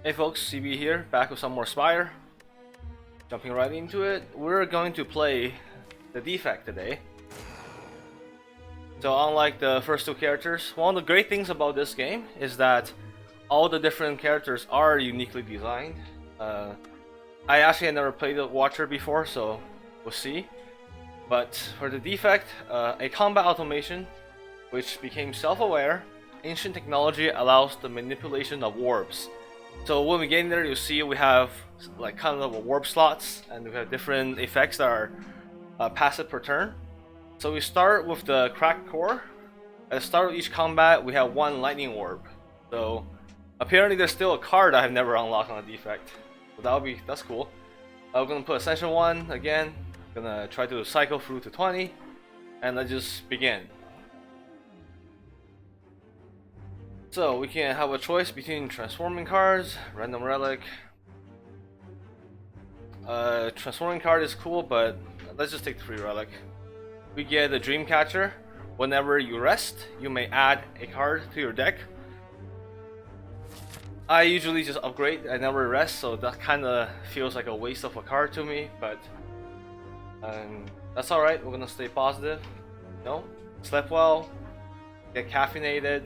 Hey folks, CB here, back with some more Spire. Jumping right into it, we're going to play the defect today. So unlike the first two characters, one of the great things about this game is that all the different characters are uniquely designed. I actually had never played the Watcher before, so we'll see. But for the defect, a combat automation which became self-aware, ancient technology allows the manipulation of orbs. So when we get in there, you'll see we have like kind of warp slots, and we have different effects that are passive per turn. So we start with the cracked core. At the start of each combat, we have one lightning orb. So apparently there's still a card I have never unlocked on a defect. So that's cool. I'm gonna put Ascension 1 again. I'm gonna try to cycle through to 20, and let's just begin. So we can have a choice between transforming cards, random relic. Transforming card is cool, but let's just take the free relic. We get the Dream Catcher. Whenever you rest, you may add a card to your deck. I usually just upgrade, I never rest, so that kinda feels like a waste of a card to me, but that's alright, we're gonna stay positive. No? Slept well, get caffeinated.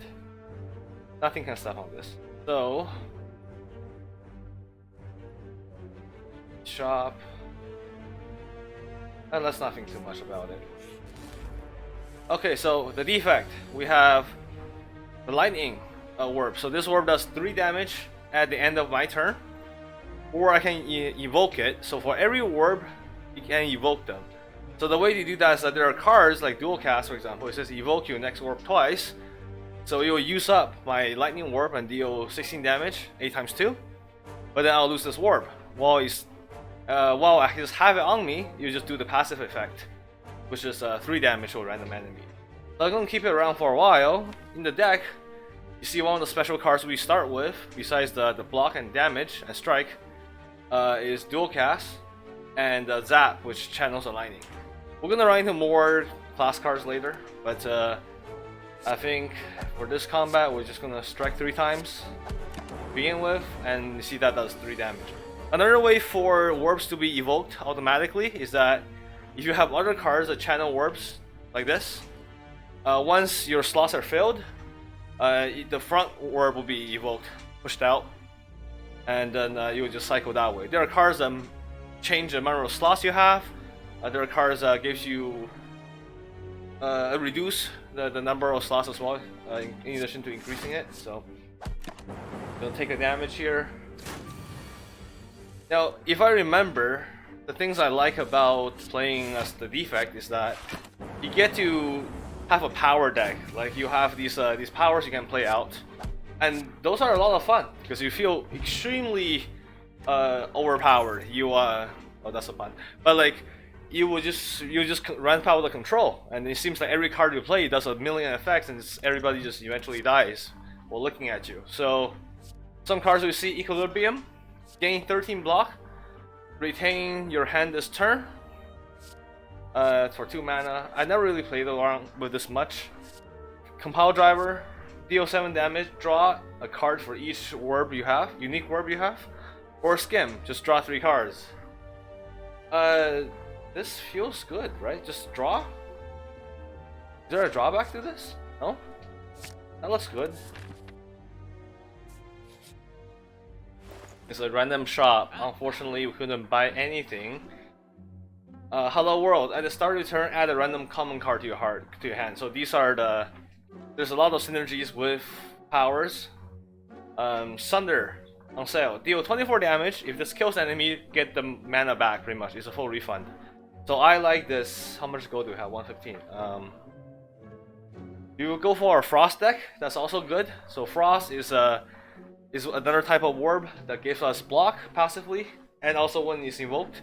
Nothing can stop on this. So, shop, and let's not think too much about it. Okay, so the defect, we have the lightning orb. So this orb does 3 damage at the end of my turn, or I can evoke it. So for every orb, you can evoke them. So the way to do that is that there are cards like Dual Cast, for example. It says evoke your next orb twice. So it will use up my lightning orb and deal 16 damage, 8 times 2. But then I'll lose this orb. While I just have it on me, you just do the passive effect, which is 3 damage to a random enemy. So I'm gonna keep it around for a while. In the deck, you see one of the special cards we start with, besides the block and damage and strike, is Dual Cast and Zap, which channels the lightning. We're gonna run into more class cards later, but I think for this combat, we're just gonna strike 3 times to begin with, and you see that does 3 damage. Another way for orbs to be evoked automatically is that if you have other cards that channel orbs like this, once your slots are filled, the front orb will be evoked, pushed out, and then you will just cycle that way. There are cards that change the amount of slots you have. There are cards that gives you reduce the number of slots as well, in addition to increasing it. So don't take a damage here. Now, if I remember, the things I like about playing as the defect is that you get to have a power deck. Like you have these powers you can play out, and those are a lot of fun because you feel extremely overpowered. Oh, that's a pun. But like you just ramp out the control, and it seems like every card you play does a million effects, and everybody just eventually dies while looking at you. So some cards we see: Equilibrium, gain 13 block, retain your hand this turn. For 2 mana. I never really played around with this much. Compile Driver, deal 7 damage, draw a card for each orb you have, unique orb you have. Or Skim, just draw 3 cards. This feels good, right? Just draw? Is there a drawback to this? No? That looks good. It's a random shop. Unfortunately, we couldn't buy anything. Hello World. At the start of your turn, add a random common card to your hand. So these are there's a lot of synergies with powers. Sunder on sale. Deal 24 damage. If this kills enemy, get the mana back. Pretty much, it's a full refund. So I like this. How much gold do we have? 115. You will go for a Frost deck. That's also good. So Frost is another type of orb that gives us block passively, and also when it's invoked.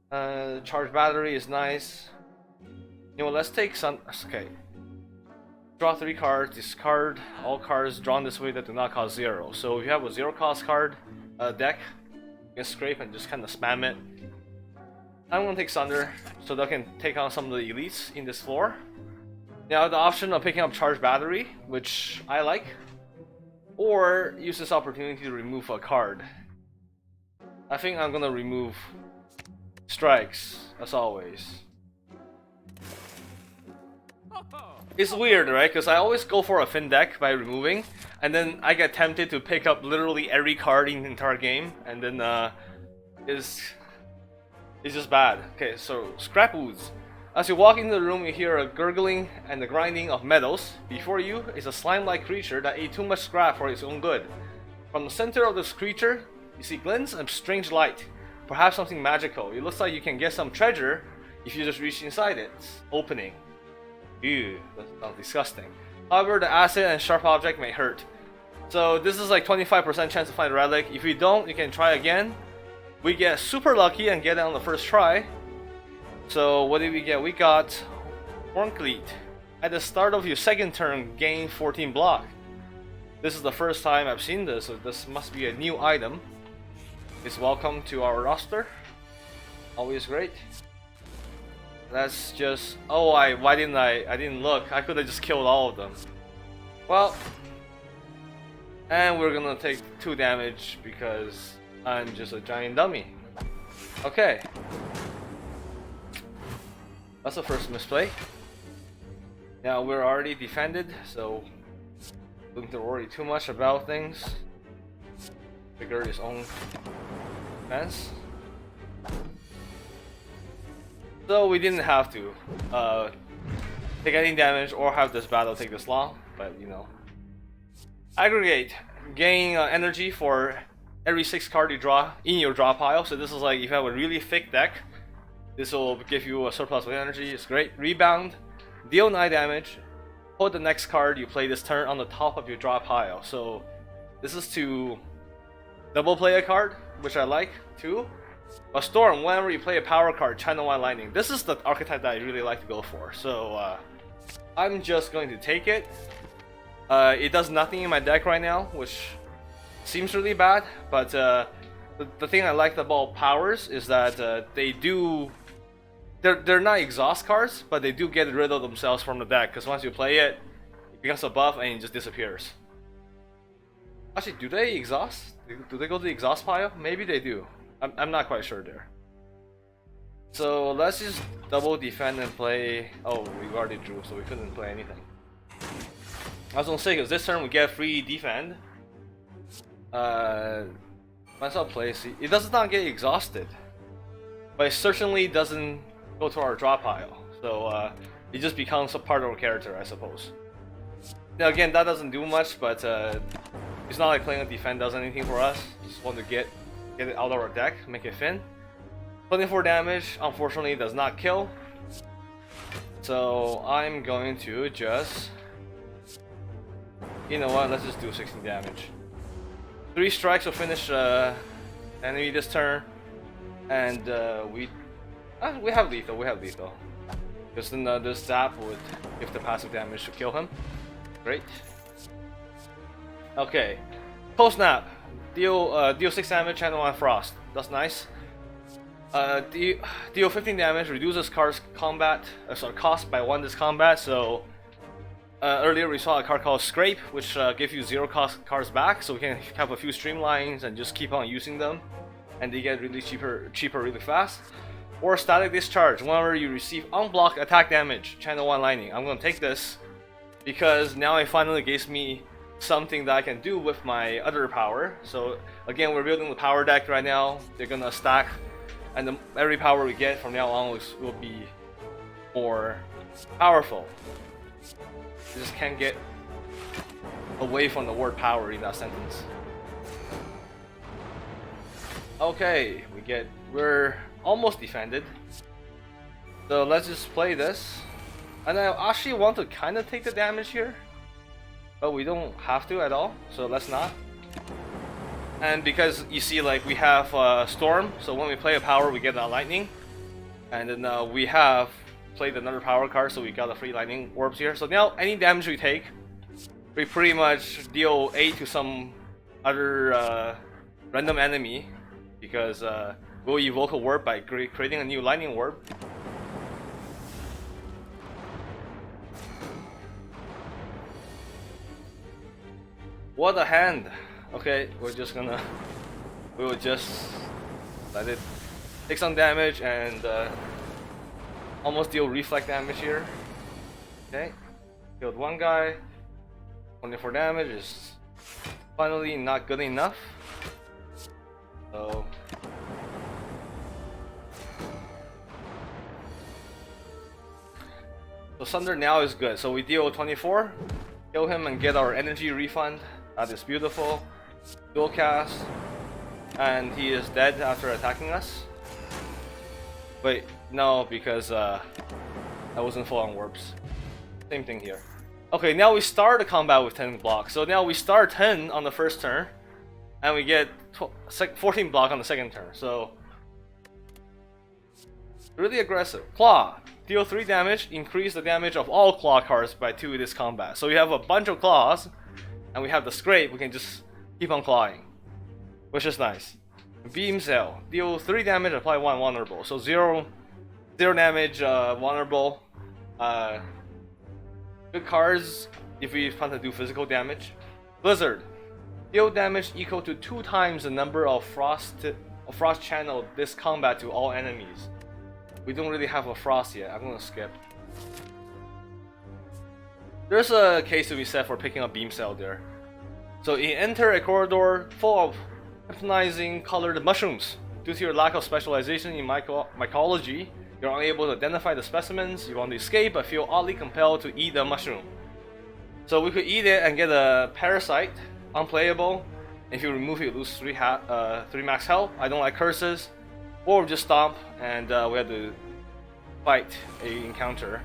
Charge battery is nice. You know, let's take some. Okay. Draw 3 cards. Discard all cards drawn this way that do not cost 0. So if you have a 0 cost card deck, you can scrape and just kind of spam it. I'm gonna take Sunder so that I can take on some of the elites in this floor. Now the option of picking up charge battery, which I like. or use this opportunity to remove a card. I think I'm gonna remove strikes, as always. It's weird, right? Because I always go for a thin deck by removing, and then I get tempted to pick up literally every card in the entire game, and then it's just bad. Okay, so scrap woods. As you walk into the room, you hear a gurgling and the grinding of metals. Before you is a slime-like creature that ate too much scrap for its own good. From the center of this creature, you see glints of strange light, perhaps something magical. It looks like you can get some treasure if you just reach inside its opening. Ew, that sounds disgusting. However, the acid and sharp object may hurt. So this is like 25% chance to find a relic. If you don't, you can try again. We get super lucky and get it on the first try. So what did we get? We got Horncleat. At the start of your second turn, gain 14 block. This is the first time I've seen this, so this must be a new item. It's welcome to our roster. Always great. Let's just... Oh, why didn't I didn't look. I could have just killed all of them. Well, and we're gonna take 2 damage because I'm just a giant dummy. Okay. That's the first misplay. Now we're already defended, so don't worry too much about things. Figure his own defense. So we didn't have to take any damage or have this battle take this long, but you know. Aggregate. Gain energy for every 6 card you draw in your draw pile. So this is like if you have a really thick deck, this will give you a surplus of energy. It's great. Rebound. Deal 9 damage. Put the next card you play this turn on the top of your draw pile. So this is to double play a card, which I like too. A storm, whenever you play a power card, channel 1 lightning. This is the archetype that I really like to go for. So I'm just going to take it. It does nothing in my deck right now, which seems really bad. But the thing I like about powers is that they're not exhaust cards, but they do get rid of themselves from the deck. Because once you play it, it becomes a buff and it just disappears. Actually, do they exhaust? Do they go to the exhaust pile? Maybe they do. I'm not quite sure there. So let's just double defend and play. Oh, we already drew, so we couldn't play anything. I was gonna say, because this turn we get free defend. Might as well play. See, it does not get exhausted, but it certainly doesn't go to our draw pile. So it just becomes a part of our character, I suppose. Now again, that doesn't do much, but it's not like playing a defend does anything for us. Just want to get it out of our deck, make it thin. 24 damage, unfortunately does not kill. So I'm going to just... You know what, let's just do 16 damage. 3 strikes will finish enemy this turn. And we have lethal, Because then this zap would give the passive damage to kill him. Great. Okay. Post snap. Deal 6 damage, channel 1 frost. That's nice. Deal 15 damage, reduces card's cost by 1 this combat. So earlier we saw a card called Scrape, which gives you 0 cost cards back, so we can have a few streamlines and just keep on using them, and they get really cheaper really fast. Or Static Discharge, whenever you receive unblocked attack damage, channel 1 lightning. I'm gonna take this because now it finally gives me something that I can do with my other power. So again, we're building the power deck right now. They're gonna stack, and every power we get from now on will be more powerful. You just can't get away from the word power in that sentence. Okay, we're almost defended. So let's just play this. And I actually want to kind of take the damage here, but we don't have to at all, so let's not. And because you see, like, we have Storm, so when we play a power we get a lightning. And then we have played another power card, so we got a free lightning orbs here. So now any damage we take, we pretty much deal 8 to some other random enemy, because we'll evoke a warp by creating a new lightning orb. What a hand! Okay, we will just let it take some damage and almost deal reflect damage here. Okay, killed one guy. 24 damage is finally not good enough. So Sunder now is good. So we deal 24, kill him and get our energy refund. That is beautiful. Dual cast, and he is dead after attacking us. Wait, no, because I wasn't full on warps. Same thing here. Okay, now we start the combat with 10 blocks. So now we start 10 on the first turn, and we get 14 block on the second turn. So really aggressive. Claw. Deal 3 damage, increase the damage of all claw cards by 2 in this combat. So we have a bunch of claws, and we have the scrape, we can just keep on clawing, which is nice. Beam Cell. Deal 3 damage, apply 1 vulnerable. So 0 damage vulnerable. Good cards if we want to do physical damage. Blizzard. Deal damage equal to 2 times the number of frost channel this combat to all enemies. We don't really have a frost yet. I'm gonna skip. There's a case to be said for picking up Beam Cell there. So you enter a corridor full of hypnotizing colored mushrooms. Due to your lack of specialization in mycology, you're unable to identify the specimens. You want to escape but feel oddly compelled to eat the mushroom. So we could eat it and get a parasite, unplayable. If you remove it, you lose 3 max health. I don't like curses. Or just stomp and we have to fight a encounter.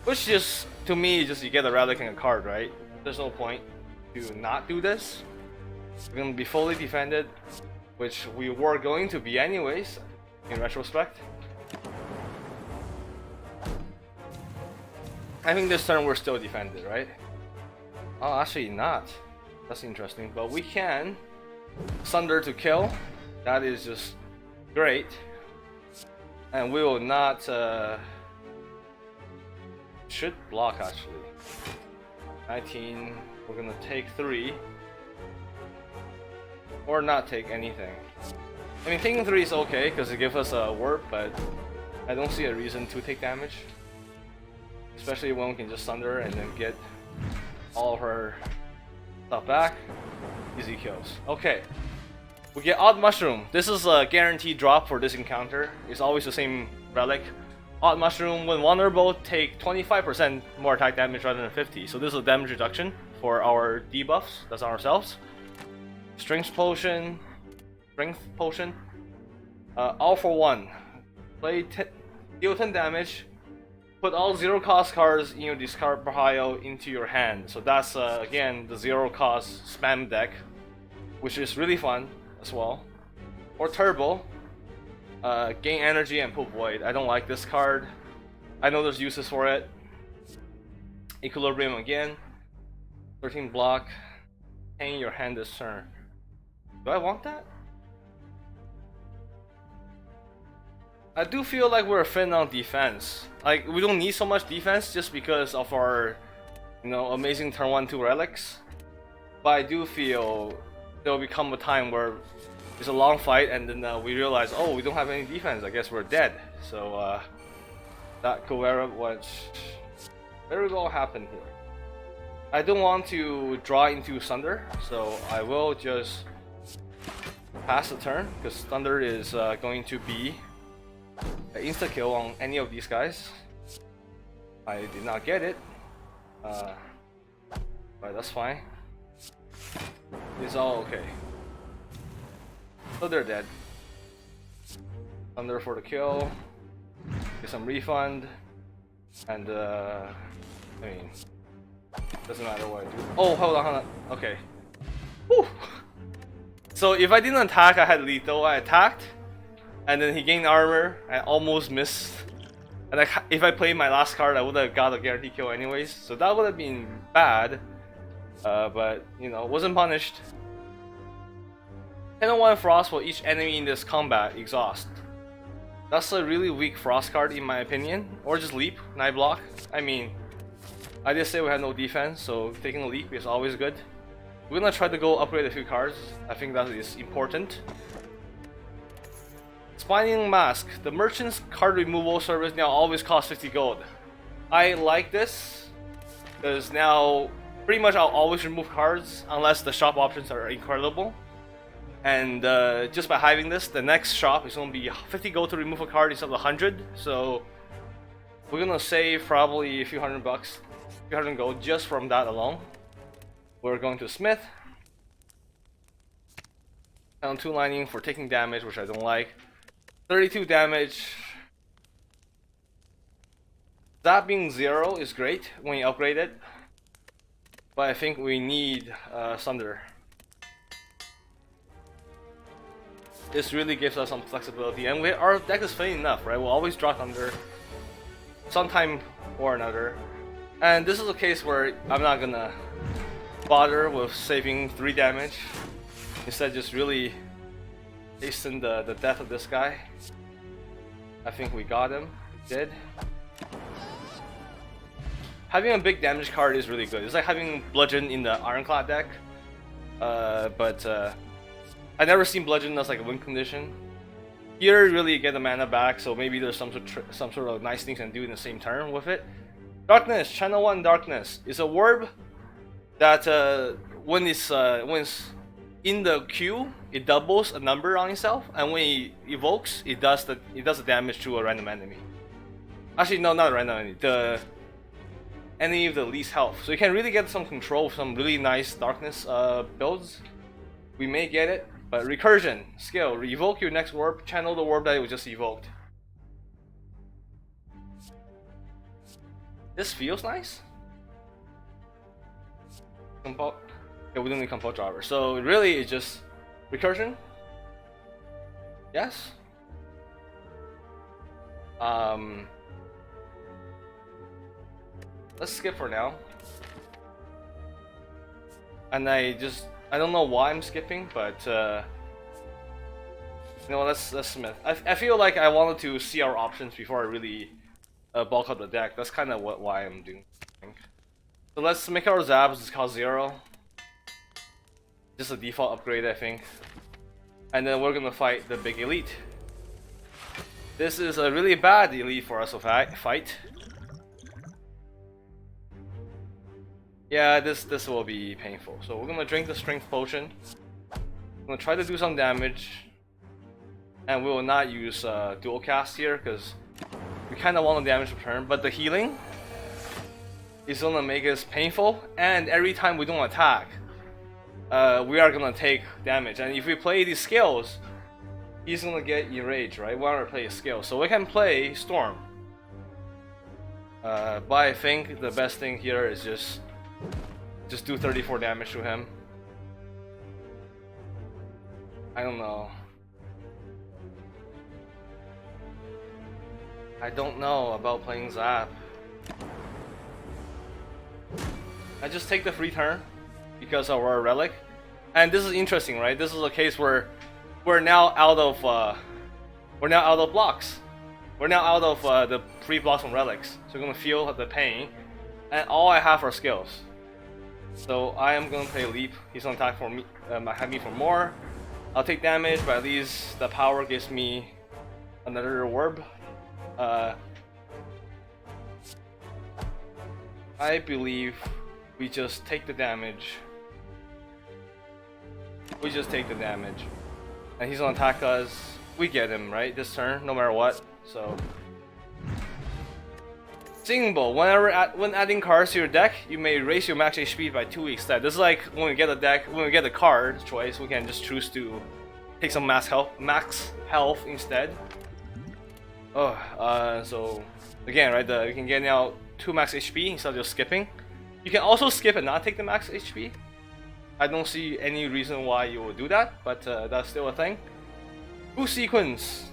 Which just, to me, just you get a relic and a card, right? There's no point to not do this. We're gonna be fully defended, which we were going to be anyways, in retrospect. I think this turn we're still defended, right? Oh, actually not. That's interesting, but we can Sunder to kill. That is just great. And we will not should block actually. 19, we're gonna take 3 or not take anything. I mean, taking 3 is okay because it gives us a warp, but I don't see a reason to take damage, especially when we can just Sunder and then get all of her stuff back. Easy kills. Okay, we get Odd Mushroom. This is a guaranteed drop for this encounter. It's always the same relic. Odd Mushroom, when vulnerable, take 25% more attack damage rather than 50. So this is a damage reduction for our debuffs. That's on ourselves. Strength Potion. All for 1. Deal 10 damage. Put all 0 cost cards in your discard pile into your hand. So that's again the 0 cost spam deck, which is really fun as well. Or Turbo. Gain energy and put void. I don't like this card. I know there's uses for it. Equilibrium again. 13 block. Hang your hand this turn. Do I want that? I do feel like we're thin on defense. Like, we don't need so much defense just because of our, amazing turn 1-2 relics. But I do feel there will become a time where it's a long fight and then we realize, oh, we don't have any defense. I guess we're dead. So that could very well happen here. I don't want to draw into Sunder, so I will just pass the turn because Thunder is going to be an insta kill on any of these guys. I did not get it, but that's fine. It's all okay. So they're dead. Thunder for the kill. Get some refund, and I mean, doesn't matter what I do. Oh, hold on. Okay. Whew. So if I didn't attack, I had lethal. I attacked, and then he gained armor. I almost missed. And if I played my last card, I would have got a guaranteed kill anyways. So that would have been bad. But wasn't punished. 10/1 Frost for each enemy in this combat. Exhaust. That's a really weak Frost card in my opinion. Or just Leap, Night Block. I mean, I did say we had no defense, so taking a Leap is always good. We're gonna try to go upgrade a few cards. I think that is important. Spinning Mask. The merchant's card removal service now always costs 50 gold. I like this because now pretty much I'll always remove cards unless the shop options are incredible. And just by having this, the next shop is going to be 50 gold to remove a card instead of 100. So we're going to save probably a few hundred bucks, a few hundred gold just from that alone. We're going to Smith. Down 2 lining for taking damage, which I don't like. 32 damage. That being 0 is great when you upgrade it. But I think we need Sunder. This really gives us some flexibility, and our deck is funny enough, right? We'll always draw Thunder sometime or another. And this is a case where I'm not gonna bother with saving 3 damage. Instead, just really hasten the death of this guy. I think we got him. We did. Having a big damage card is really good. It's like having Bludgeon in the Ironclad deck. I never seen Bludgeon as like a win condition. Here, really get the mana back, so maybe there's some sort of nice things you can do in the same turn with it. Darkness, Channel 1 Darkness is a verb that when it's in the queue, it doubles a number on itself, and when it evokes, it does the damage to a random enemy. Actually, no, not a random enemy. The enemy with the least health. So you can really get some control with some really nice Darkness builds. We may get it, but recursion skill: revoke your next warp, channel the warp that it was just evoked. This feels nice. Compile. Yeah, we don't need compile driver. So really, it's just recursion. Yes. Let's skip for now. And I don't know why I'm skipping, but you know, let's Smith. I feel like I wanted to see our options before I really bulk up the deck. That's kind of why I'm doing. So let's make our Zabs. It's cost 0. Just a default upgrade, I think. And then we're gonna fight the big elite. This is a really bad elite for us to fight. Yeah, this will be painful. So we're gonna drink the strength potion. I'm gonna try to do some damage, and we will not use dual cast here because we kind of want the damage return. But the healing is gonna make us painful, and every time we don't attack, we are gonna take damage. And if we play these skills, he's gonna get enraged, right? We want to play a skill, so we can play Storm. But I think the best thing here is just do 34 damage to him. I don't know. I don't know about playing Zap. I just take the free turn because of our relic. And this is interesting, right? This is a case where we're now out of blocks. We're now out of the free blocks from relics. So we're gonna feel the pain. And all I have are skills. So I am gonna play Leap. He's gonna attack for me, have me for more. I'll take damage, but at least the power gives me another orb. I believe we just take the damage. We just take the damage, and he's gonna attack us. We get him right this turn, no matter what. So. Singing Bowl. When adding cards to your deck, you may raise your max HP by 2 instead. This is like when we get a card choice, we can just choose to take some max health instead. So again, right? You can get now 2 max HP instead of just skipping. You can also skip and not take the max HP. I don't see any reason why you would do that, but that's still a thing. Boost sequence.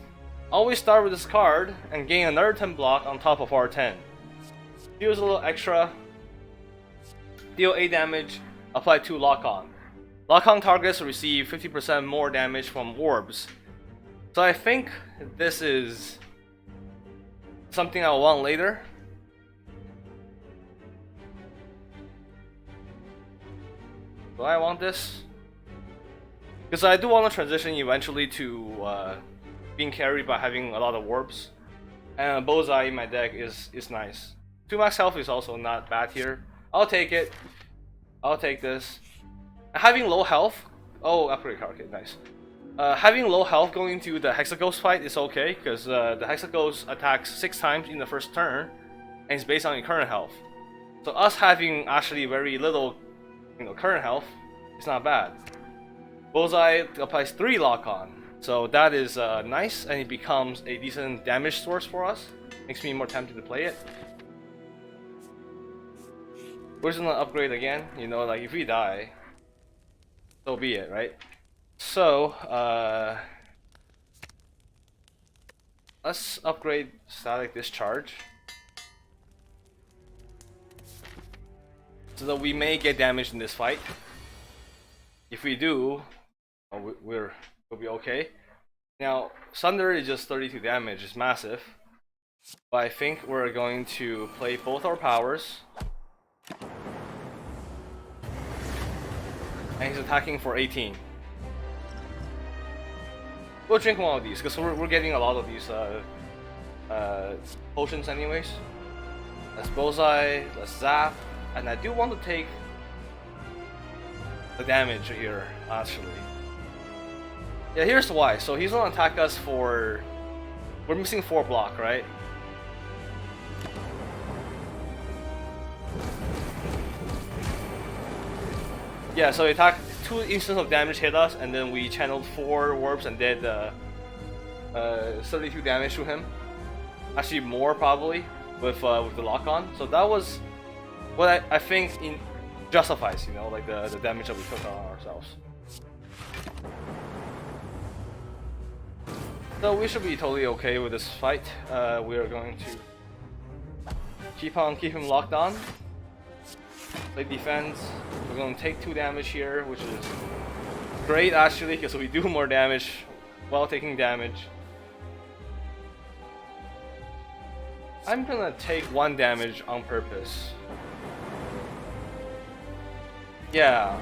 Always start with this card and gain another 10 block on top of our 10. Deals a little extra. Deal 8 damage. Apply 2 lock-on. Lock-on targets receive 50% more damage from orbs. So I think this is something I'll want later. Do I want this? Because I do want to transition eventually to being carried by having a lot of orbs. And a bullseye in my deck is nice. 2 max health is also not bad here. I'll take it. I'll take this. Having low health. Oh, upgrade card. Okay, nice. Having low health going into the Hexaghost fight is okay, because the Hexaghost attacks 6 times in the first turn, and it's based on your current health. So us having actually very little, current health is not bad. Bullseye applies 3 lock on, so that is nice, and it becomes a decent damage source for us. Makes me more tempted to play it. We're just gonna upgrade again. Like if we die, so be it, right? So, let's upgrade Static Discharge so that we may get damaged in this fight. If we do, we'll be okay. Now, Sunder is just 32 damage, it's massive. But I think we're going to play both our powers. And he's attacking for 18. We'll drink one of these, because we're getting a lot of these potions anyways. Let's Bullseye, let's Zap, and I do want to take the damage here, actually. Yeah, here's why. So he's gonna attack us for... We're missing 4 block, right? Yeah, so he attacked 2 instances of damage hit us, and then we channeled 4 warps and did 32 damage to him. Actually, more probably with the lock on. So that was what I think justifies, like the damage that we took on ourselves. So we should be totally okay with this fight. We are going to keep him locked on. Play defense. We're going to take 2 damage here, which is great actually, because we do more damage while taking damage. I'm gonna take 1 damage on purpose. Yeah.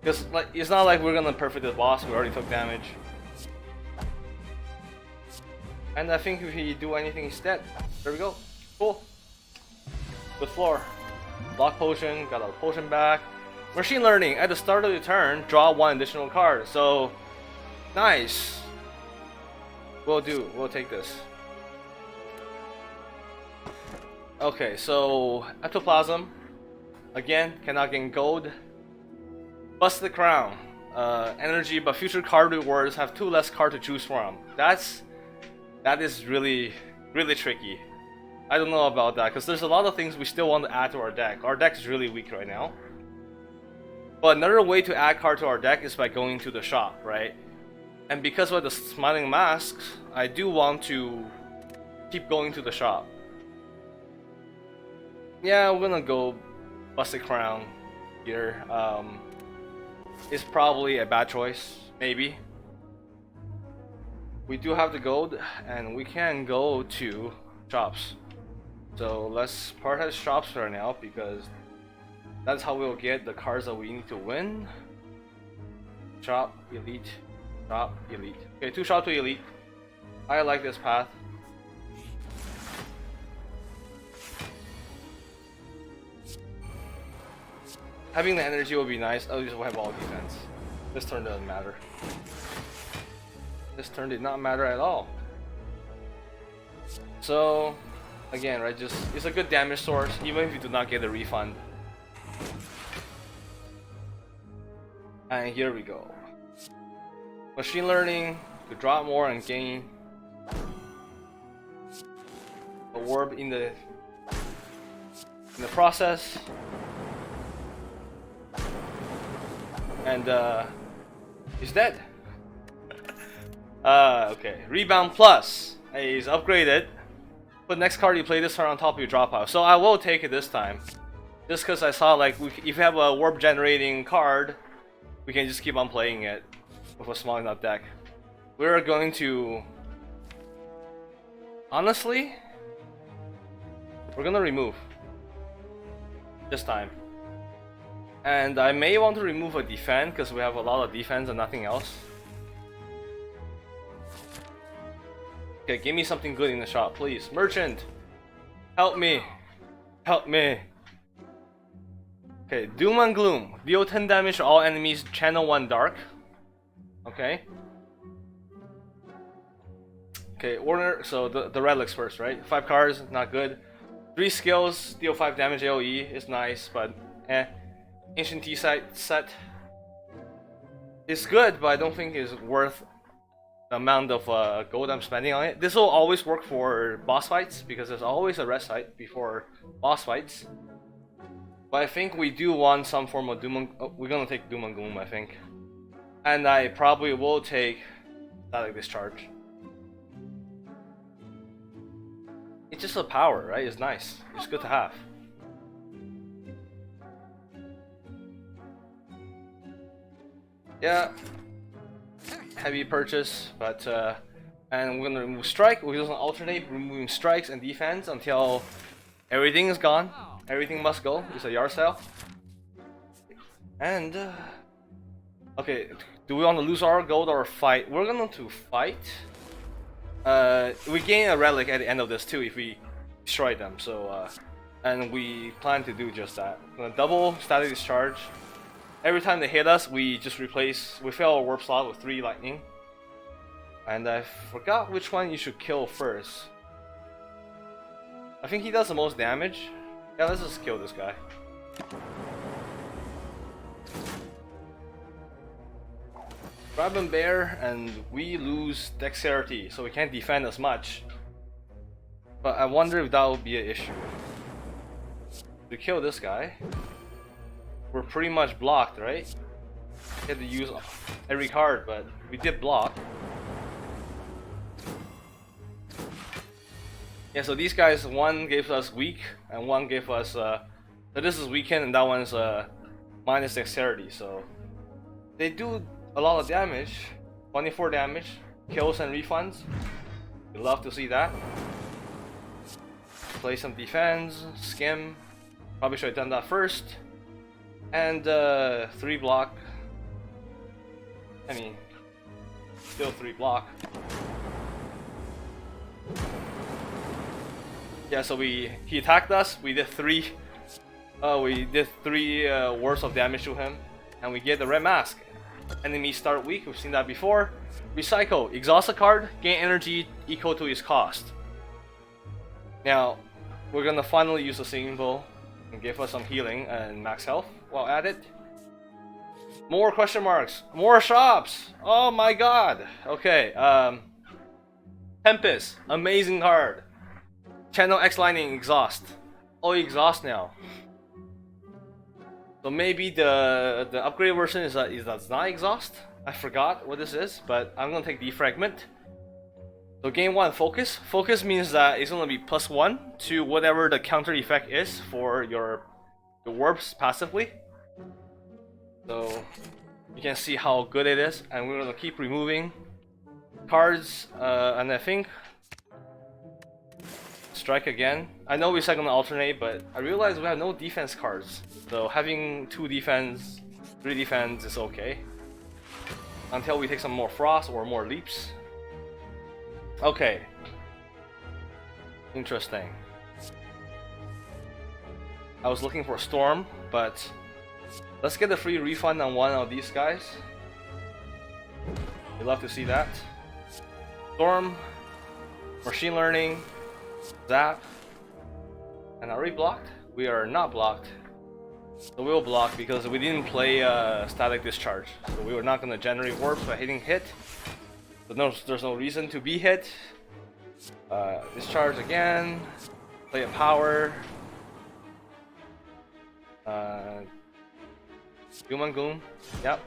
Because it's not like we're gonna perfect the boss, we already took damage. And I think if we do anything instead, there we go. Cool. Good floor. Lock potion, got our potion back. Machine learning, at the start of the turn, draw 1 additional card. So, nice. We'll take this. Okay, so Ectoplasm. Again, cannot gain gold. Bust the Crown. Energy, but future card rewards have 2 less cards to choose from. That is really tricky. I don't know about that, because there's a lot of things we still want to add to our deck. Our deck is really weak right now. But another way to add card to our deck is by going to the shop, right? And because of the Smiling Masks, I do want to keep going to the shop. Yeah, we're gonna go Busted Crown here. It's probably a bad choice, maybe. We do have the gold, and we can go to shops. So let's prioritize shops right now, because that's how we'll get the cards that we need to win. Shop, elite, shop, elite. Okay, 2 shop to elite. I like this path. Having the energy will be nice. Oh, we'll have all defense. This turn doesn't matter. This turn did not matter at all. So, again, right, it's a good damage source, even if you do not get a refund. And here we go. Machine learning to drop more and gain a warp in the process. And he's dead. Okay. Rebound plus is upgraded. Put next card you play this turn on top of your drop pile. So I will take it this time, just because I saw like if you have a warp generating card, we can just keep on playing it with a small enough deck. We're going to, honestly, we're gonna remove. this time. And I may want to remove a defend because we have a lot of defense and nothing else. Okay, give me something good in the shop, please. Merchant, help me. Help me. Okay, Doom and Gloom. Deal 10 damage to all enemies, channel 1 dark. Okay. Okay, order, so the relics first, right? 5 cards, not good. 3 skills, deal 5 damage AoE is nice, but eh. Ancient T-Site set is good, but I don't think it's worth the amount of gold I'm spending on it. This will always work for boss fights, because there's always a rest site before boss fights. But I think we do want some form of Doom and... Oh, we're gonna take Doom and Gloom, I think. And I probably will take Static Discharge. It's just a power, right? It's nice. It's good to have. Yeah. Heavy purchase, but and we're gonna remove strike. We're gonna alternate removing strikes and defense until everything is gone. Everything must go. It's a yard sale. And okay, do we want to lose our gold or fight? We're going to fight. We gain a relic at the end of this too if we destroy them. So and we plan to do just that. We're gonna double static discharge. Every time they hit us, we just replace. We fill our warp slot with 3 lightning. And I forgot which one you should kill first. I think he does the most damage. Yeah, let's just kill this guy. Grab and bear, and we lose dexterity, so we can't defend as much. But I wonder if that will be an issue. To kill this guy, we're pretty much blocked, right? We had to use every card, but we did block. Yeah, so these guys, one gave us weak, and one gave us, so this is weakened, and that one's minus dexterity, so they do a lot of damage, 24 damage, kills and refunds. We'd love to see that. Play some defense, skim, probably should have done that first, and 3 block, I mean, still 3 block. Yeah, so he attacked us. We did 3 worth of damage to him, and we get the red mask. Enemies start weak. We've seen that before. Recycle. Exhaust a card. Gain energy equal to its cost. Now, we're gonna finally use the singing bowl and give us some healing and max health while at it. More question marks. More shops. Oh my god. Okay. Tempest. Amazing card. Channel X Lightning exhaust. Oh, exhaust now. So maybe the upgraded version is that's not exhaust. I forgot what this is, but I'm gonna take defragment. So game 1, focus. Focus means that it's gonna be +1 to whatever the counter effect is for your warps passively. So you can see how good it is, and we're gonna keep removing cards, and I think strike again. I know we said gonna alternate, but I realized we have no defense cards. So having 2 defense, 3 defense is okay. Until we take some more frost or more leaps. Okay. Interesting. I was looking for storm, but let's get a free refund on one of these guys. We'd love to see that. Storm, machine learning, zap, and are we blocked? We are not blocked. So we will block because we didn't play static discharge. So we were not going to generate warps by hitting hit. So there's no reason to be hit. Discharge again. Play a power. Doom and Gloom. Yep.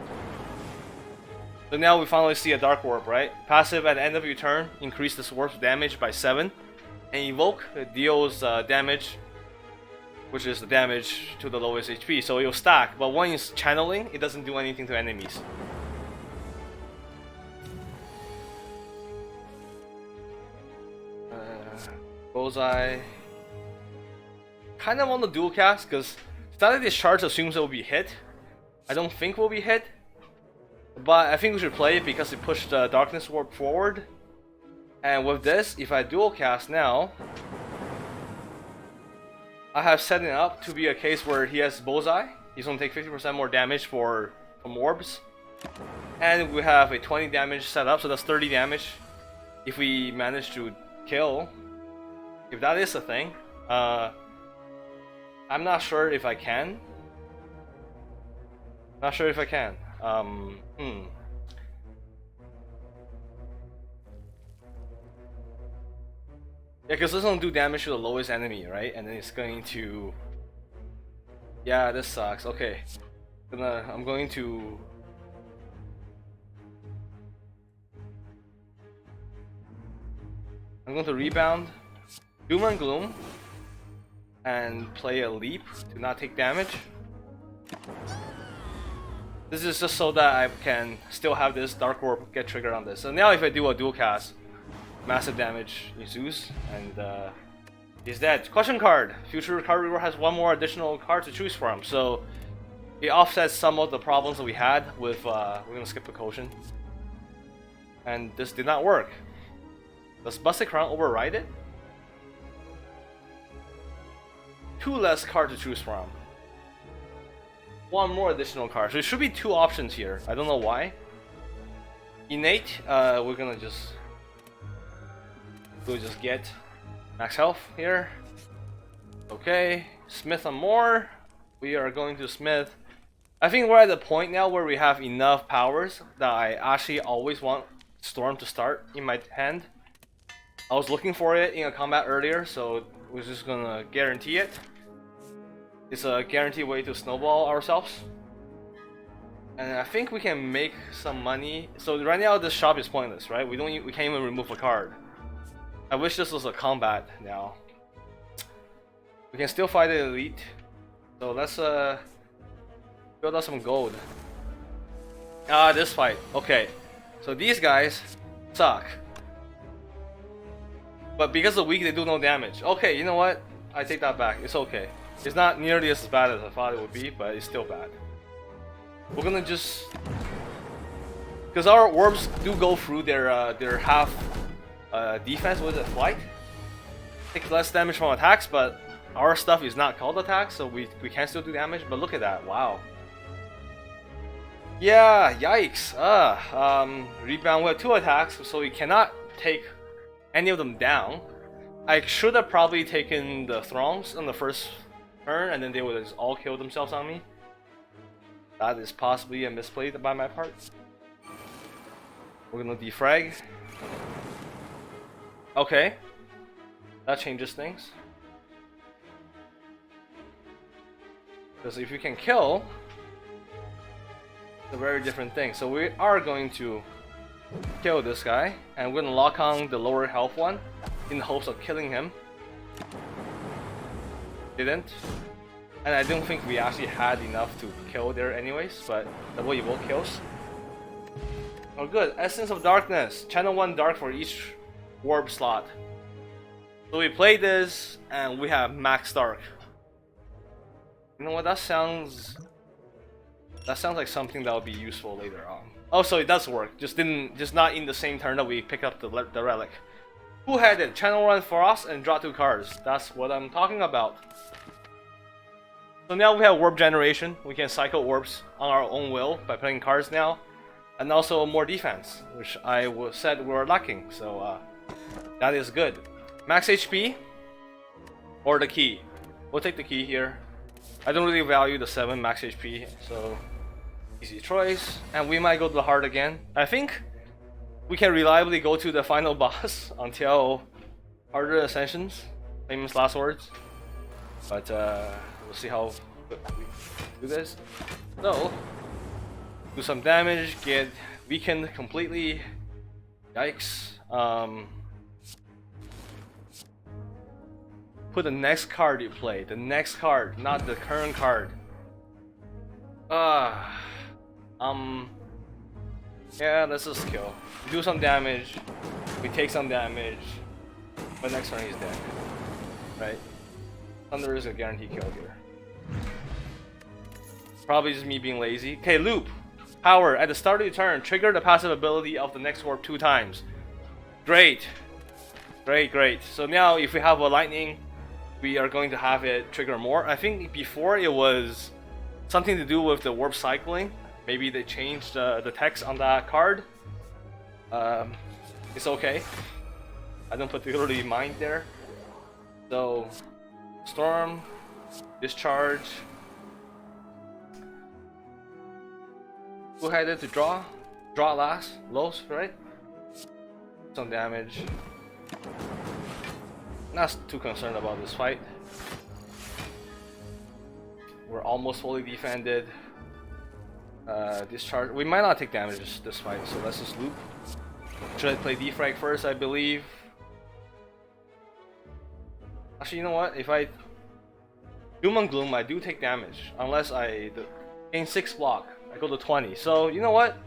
So now we finally see a dark warp, right? Passive at the end of your turn, increase this warp's damage by 7. And evoke deals damage, which is the damage to the lowest HP. So it'll stack, but when it's channeling, it doesn't do anything to enemies. Bullseye. Kind of want to dual cast because Static Discharge assumes it will be hit. I don't think we'll be hit, but I think we should play it because it pushed the Darkness Warp forward. And with this, if I dual cast now, I have set it up to be a case where he has Bullseye. He's gonna take 50% more damage from orbs. And we have a 20 damage set up, so that's 30 damage if we manage to kill. If that is a thing. I'm not sure if I can. Not sure if I can. Yeah, because this don't do damage to the lowest enemy, right? And then it's going to... Yeah, this sucks. Okay. I'm going to... rebound, Doom and Gloom, and play a leap to not take damage. This is just so that I can still have this Dark Orb get triggered on this. So now if I do a dual cast, massive damage ensues, and he's dead. Question card. Future card reader has one more additional card to choose from, so it offsets some of the problems that we had with, we're gonna skip the Quotient. And this did not work. Does Busted Crown override it? 2 less cards to choose from. 1 more additional card. So there should be 2 options here. I don't know why. Innate, we're gonna just... We'll just get max health here. Okay. Smith and more. We are going to Smith. I think we're at the point now where we have enough powers that I actually always want Storm to start in my hand. I was looking for it in a combat earlier, so we're just gonna guarantee it. It's a guaranteed way to snowball ourselves. And I think we can make some money. So right now this shop is pointless, right? We can't even remove a card. I wish this was a combat now. We can still fight the elite. So let's build up some gold. This fight. Okay. So these guys suck. But because they're weak, they do no damage. Okay, you know what? I take that back. It's okay. It's not nearly as bad as I thought it would be, but it's still bad. We're gonna just... Because our orbs do go through their half defense with a flight. Take less damage from attacks, but our stuff is not called attacks, so we can still do damage. But look at that, wow. Yeah, yikes. Rebound with 2 attacks, so we cannot take any of them down. I should have probably taken the Throngs on the first turn, and then they would have all killed themselves on me. That is possibly a misplay by my part. We're gonna defrag. Okay. That changes things. Because if you can kill, it's a very different thing. So we are going to kill this guy, and we're gonna lock on the lower health one in the hopes of killing him. Didn't. And I don't think we actually had enough to kill there anyways, but double evoke kills. Oh good, Essence of Darkness. Channel 1 dark for each warp slot. So we play this and we have max dark. You know what, that sounds like something that will be useful later on. Oh, so it does work, just not in the same turn that we pick up the relic. Who had it? Channel 1 for us and draw 2 cards. That's what I'm talking about. So now we have warp generation. We can cycle orbs on our own will by playing cards now. And also more defense, which I said we were lacking. So that is good. Max HP or the key. We'll take the key here. I don't really value the 7 max HP, so easy choice. And we might go to the heart again. I think we can reliably go to the final boss until Harder Ascensions, famous last words. But we'll see how we do this. So, do some damage, get weakened completely. Yikes. Put the next card you play. The next card, not the current card. Yeah, let's just kill. Do some damage. We take some damage. But next turn he's dead. Right? Thunder is a guaranteed kill here. Probably just me being lazy. Okay, loop. Power. At the start of your turn, trigger the passive ability of the next orb 2 times. Great. Great, great. So now if we have a lightning, we are going to have it trigger more. I think before it was something to do with the warp cycling. Maybe they changed the text on that card. It's okay. I don't particularly mind there. So, storm, discharge. Two-headed to draw. Draw last. Lows, right? Some damage. Not too concerned about this fight. We're almost fully defended. Discharge. We might not take damage this fight, so let's just loop. Should I play defrag first? I believe. Actually, you know what? If I Doom and Gloom, I do take damage unless I gain 6 block. I go to 20. So you know what?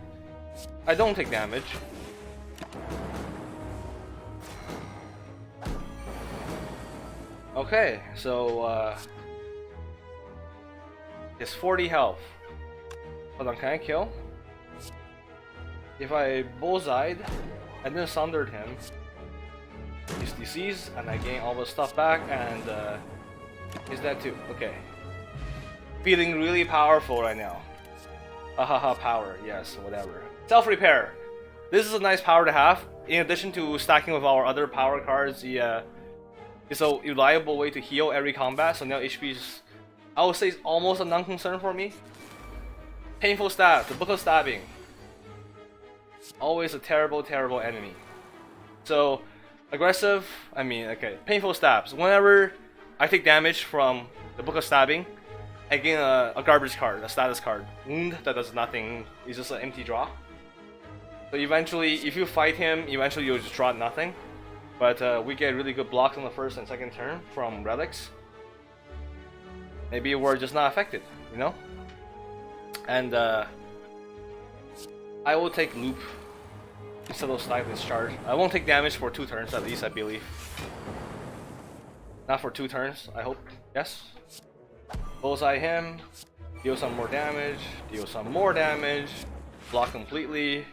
I don't take damage. Okay, so it's 40 health. Hold on, can I kill? If I bullseyed and then sundered him, he's deceased and I gain all the stuff back, and he's dead too. Okay. Feeling really powerful right now. Ahaha, power, yes, whatever. Self-repair. This is a nice power to have. In addition to stacking with our other power cards, it's a reliable way to heal every combat, so now HP is, I would say, is almost a non-concern for me. Painful Stab, the Book of Stabbing. Always a terrible, terrible enemy. So, aggressive, okay, Painful Stabs. Whenever I take damage from the Book of Stabbing, I gain a garbage card, a status card. Wound that does nothing, it's just an empty draw. So eventually, if you fight him, eventually you'll just draw nothing. But we get really good blocks on the first and second turn from relics. Maybe we're just not affected, you know? And I will take loop instead of Slay the Discharge. I won't take damage for 2 turns at least, I believe. Not for 2 turns, I hope. Yes. Bullseye him. Deal some more damage. Deal some more damage. Block completely.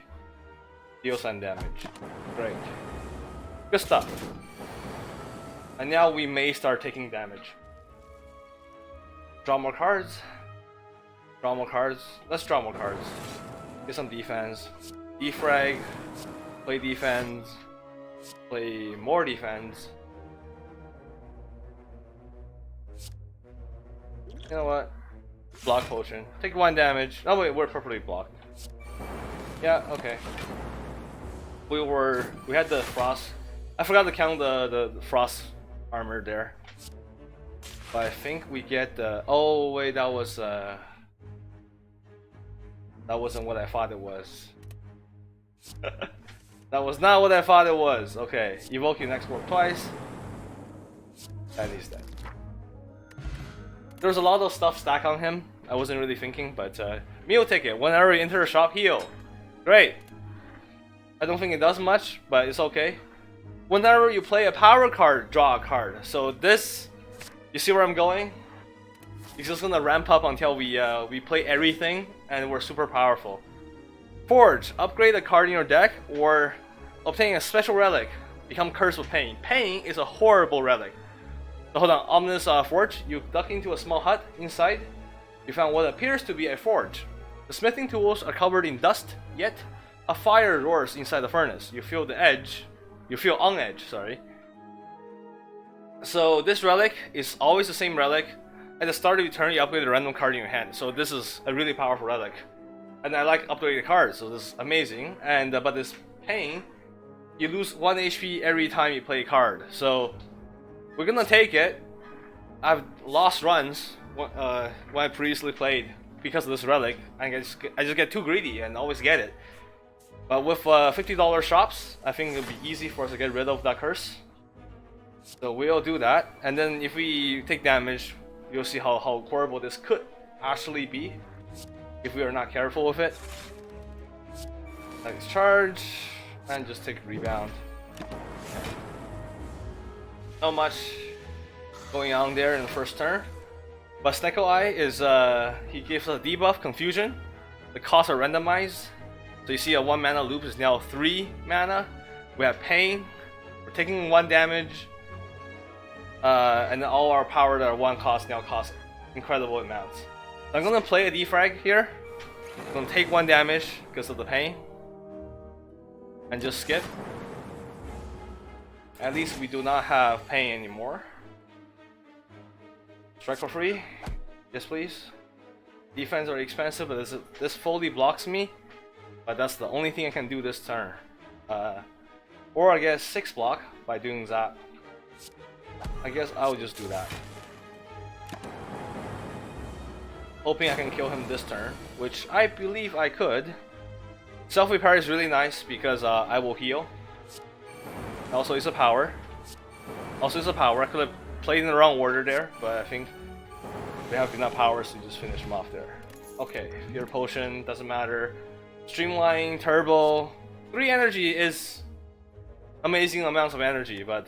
Deal some damage. Great. Good stuff. And now we may start taking damage. Draw more cards. Draw more cards. Let's draw more cards. Get some defense. Defrag. Play defense. Play more defense. You know what? Block potion. Take 1 damage. Oh wait, we're properly blocked. Yeah, okay. We had the frost. I forgot to count the frost armor there. But I think we get the, oh wait, that wasn't what I thought it was. That was not what I thought it was. Okay, evoke your next work twice. And he's dead. There's a lot of stuff stacked on him. I wasn't really thinking, but meal ticket. Whenever you enter a shop, heal. Great. I don't think it does much, but it's okay. Whenever you play a power card, draw a card. So this, you see where I'm going? It's just gonna ramp up until we play everything and we're super powerful. Forge, upgrade a card in your deck or obtain a special relic. Become cursed with pain. Pain is a horrible relic. So hold on, ominous forge. You duck into a small hut. Inside, you found what appears to be a forge. The smithing tools are covered in dust, yet a fire roars inside the furnace. You feel on edge, sorry. So this relic is always the same relic. At the start of your turn, you upgrade a random card in your hand. So this is a really powerful relic. And I like upgrading cards, so this is amazing. And but this pain, you lose 1 HP every time you play a card. So we're gonna take it. I've lost runs when I previously played because of this relic. I just get too greedy and always get it. But with $50 shops, I think it'll be easy for us to get rid of that curse. So we'll do that. And then if we take damage, you'll see how horrible this could actually be if we are not careful with it. Next charge, and just take rebound. Not much going on there in the first turn. But Snecko Eye is he gives us a debuff, confusion. The costs are randomized. So you see a 1 mana loop is now 3 mana. We have pain. We're taking 1 damage. And then all our power that are 1 cost now cost incredible amounts. So I'm gonna play a defrag here. I'm gonna take 1 damage because of the pain. And just skip. At least we do not have pain anymore. Strike for free. Yes, please. Defense are expensive, but this fully blocks me. But that's the only thing I can do this turn. Or I guess 6 block by doing Zap. I guess I'll just do that. Hoping I can kill him this turn, which I believe I could. Self-repair is really nice because I will heal. Also, it's a power. I could have played in the wrong order there, but I think we have enough powers to just finish him off there. Okay, Fear Potion, doesn't matter. Streamline, Turbo. 3 energy is amazing amounts of energy, but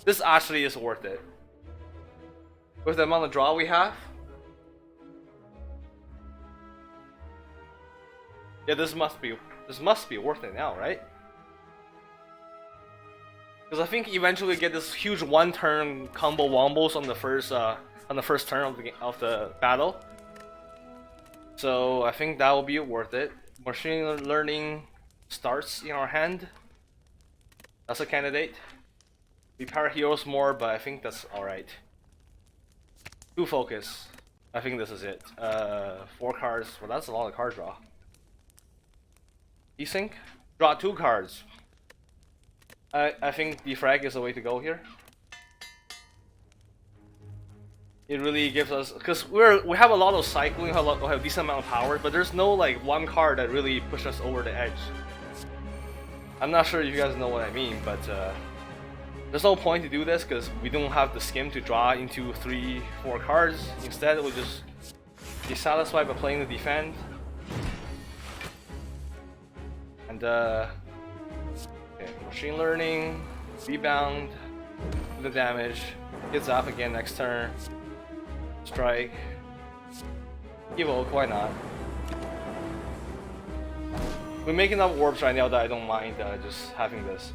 this actually is worth it. With the amount of draw we have. Yeah, this must be worth it now, right? Because I think eventually we get this huge 1-turn combo wombos on the first turn of the battle. So I think that will be worth it. Machine learning starts in our hand. That's a candidate. We power heroes more, but I think that's alright. 2 focus. I think this is it. 4 cards. Well, that's a lot of card draw. Desync. Draw 2 cards. I think defrag is the way to go here. It really gives us, because we have a lot of cycling, we have a decent amount of power, but there's no like 1 card that really pushes us over the edge. I'm not sure if you guys know what I mean, but there's no point to do this because we don't have the skim to draw into 3-4 cards. Instead, we'll just be satisfied by playing the defend. And okay, machine learning, rebound, do the damage, get zap again next turn, strike, evoke, why not? We're making enough orbs right now that I don't mind just having this.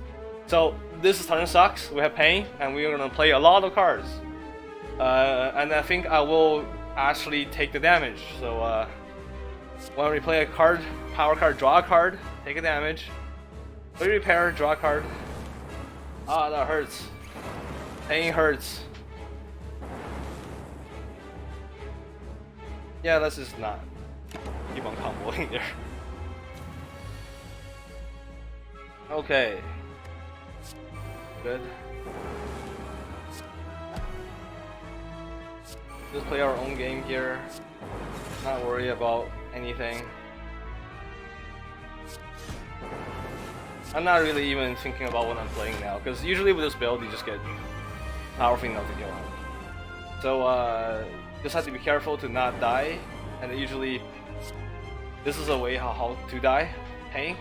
So this turn sucks, we have pain, and we're gonna play a lot of cards. And I think I will actually take the damage. So when we play a card, power card, draw a card, take a damage. We repair, draw a card. Ah, that hurts. Pain hurts. Yeah, let's just not keep on comboing there. Okay. Good. Just play our own game here. Not worry about anything. I'm not really even thinking about what I'm playing now, because usually with this build you just get powerful enough to kill him. So just have to be careful to not die, and usually this is a way how to die. Pain.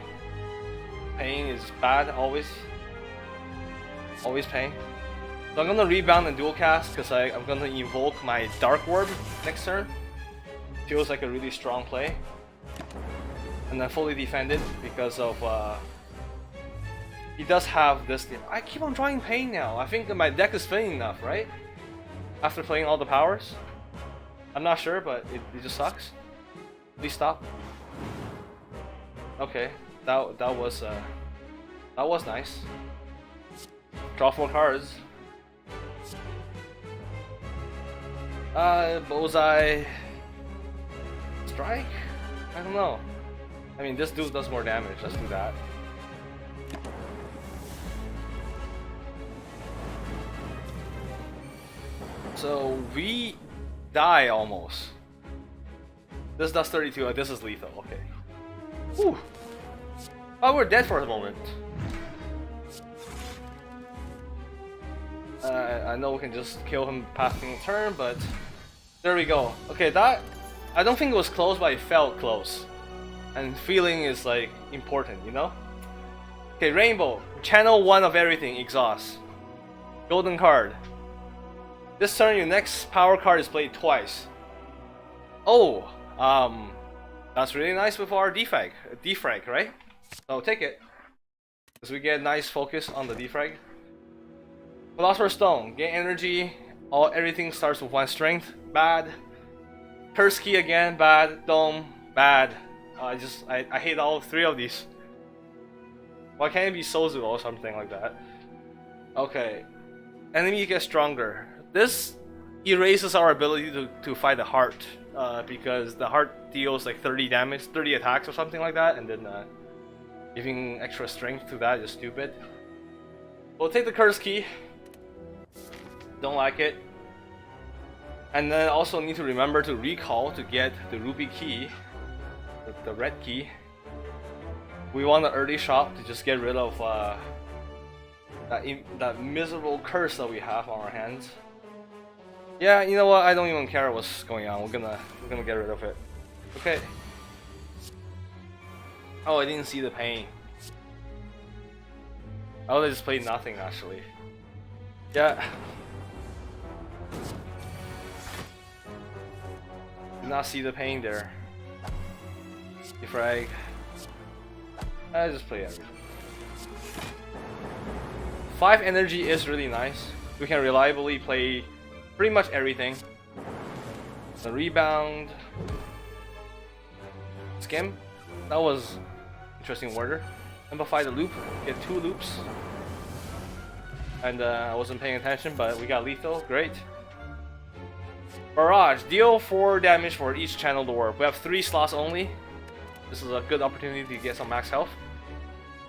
Pain is bad, always pain. So I'm gonna rebound and dual cast because I'm gonna invoke my Dark Orb next turn. Feels like a really strong play. And then fully defend it because of he does have this thing. I keep on drawing pain now. I think that my deck is filling enough, right? After playing all the powers. I'm not sure, but it just sucks. Please stop. Okay, that was nice. Draw 4 cards. Bullseye. Strike? I don't know. I mean, this dude does more damage. Let's do that. So we die almost. This does 32. This is lethal. Okay. Whew. Oh, we're dead for a moment. I know we can just kill him passing the turn, but there we go. Okay, that I don't think it was close, but it felt close. And feeling is like important, you know? Okay, Rainbow. Channel 1 of everything, exhaust. Golden card. This turn, your next power card is played twice. Oh, that's really nice with our defrag, right? So take it, because we get nice focus on the defrag. Philosopher's Stone, gain energy. Everything starts with 1 strength. Bad. Curse key again. Bad. Dome. Bad. I hate all 3 of these. Why can't it be Sozu or something like that? Okay. Enemy gets stronger. This erases our ability to fight the heart, because the heart deals like 30 damage, 30 attacks or something like that, and then giving extra strength to that is stupid. We'll take the curse key. Don't like it. And then also need to remember to recall to get the ruby key, the red key. We want an early shop to just get rid of that miserable curse that we have on our hands. Yeah, you know what? I don't even care what's going on. We're gonna get rid of it. Okay. Oh, I didn't see the pain. I would have just played nothing actually. Yeah. Did not see the pain there. Defrag. I just play everything. 5 energy is really nice. We can reliably play pretty much everything. The rebound. Skim. That was interesting order. Amplify the loop. Get 2 loops. And I wasn't paying attention, but we got lethal. Great. Barrage. Deal 4 damage for each channeled orb. We have 3 slots only. This is a good opportunity to get some max health.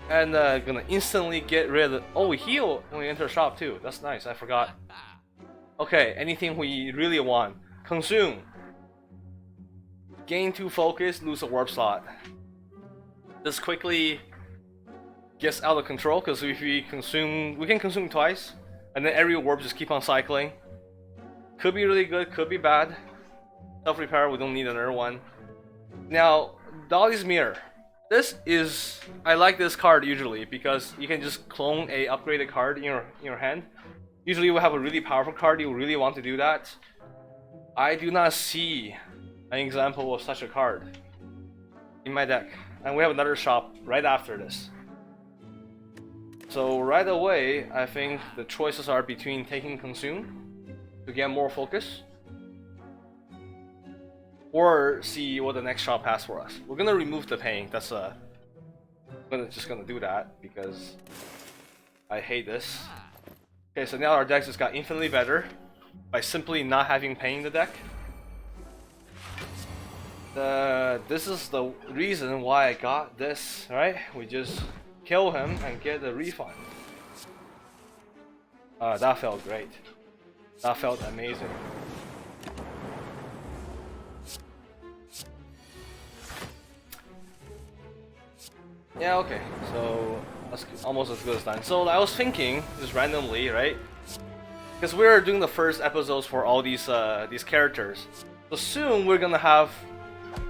And gonna instantly get rid of... Oh, we heal when we enter a shop too. That's nice. I forgot. Okay, anything we really want. Consume. Gain 2 focus, lose a warp slot. This quickly gets out of control because if we consume, we can consume twice, and then every warp just keep on cycling. Could be really good, could be bad. Self repair, we don't need another one. Now, Dolly's Mirror. This is, I like this card usually because you can just clone a upgraded card in your hand. Usually you have a really powerful card, you really want to do that. I do not see an example of such a card in my deck. And we have another shop right after this. So right away, I think the choices are between taking Consume to get more focus, or see what the next shop has for us. We're gonna remove the pain. That's just gonna do that because I hate this. Okay, so now our deck just got infinitely better by simply not having pain in the deck. This is the reason why I got this, right? We just kill him and get a refund. That felt great. That felt amazing. Yeah, okay, so that's almost as good as done. So I was thinking, just randomly, right? Because we're doing the first episodes for all these characters. So soon we're gonna have,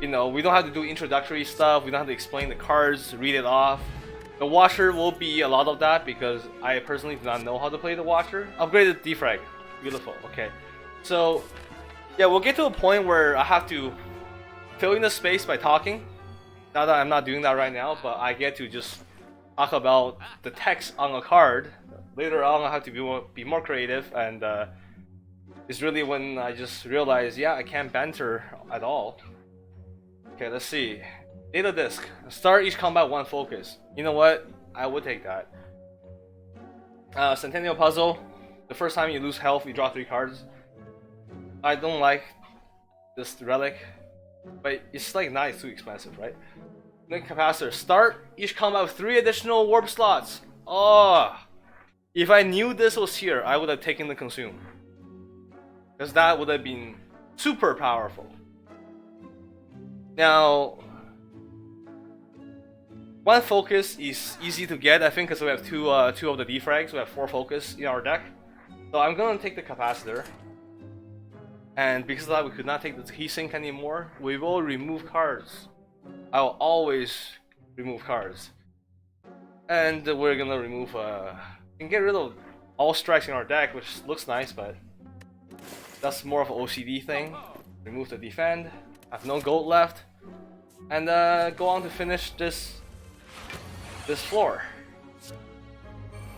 you know, we don't have to do introductory stuff, we don't have to explain the cards, read it off. The Watcher will be a lot of that because I personally do not know how to play the Watcher. Upgraded defrag. Beautiful, okay. So, yeah, we'll get to a point where I have to fill in the space by talking. Not that I'm not doing that right now, but I get to just talk about the text on a card. Later on, I have to be more creative, and it's really when I just realize, yeah, I can't banter at all. Okay, let's see. Data disc. Start each combat 1 focus. You know what? I would take that. Centennial Puzzle. The first time you lose health, you draw 3 cards. I don't like this relic, but it's like not too expensive, right? Link Capacitor. Start each combat with 3 additional warp slots. Oh, if I knew this was here, I would have taken the Consume, because that would have been super powerful. Now, 1 focus is easy to get, I think, because we have two of the defrags. We have 4 focus in our deck. So I'm gonna take the Capacitor. And because of that, we could not take the Heat anymore. We will remove cards. I will always remove cards. And we're gonna remove, we can get rid of all strikes in our deck, which looks nice, but That's more of an OCD thing. Remove the defend. Have no gold left, and go on to finish this floor.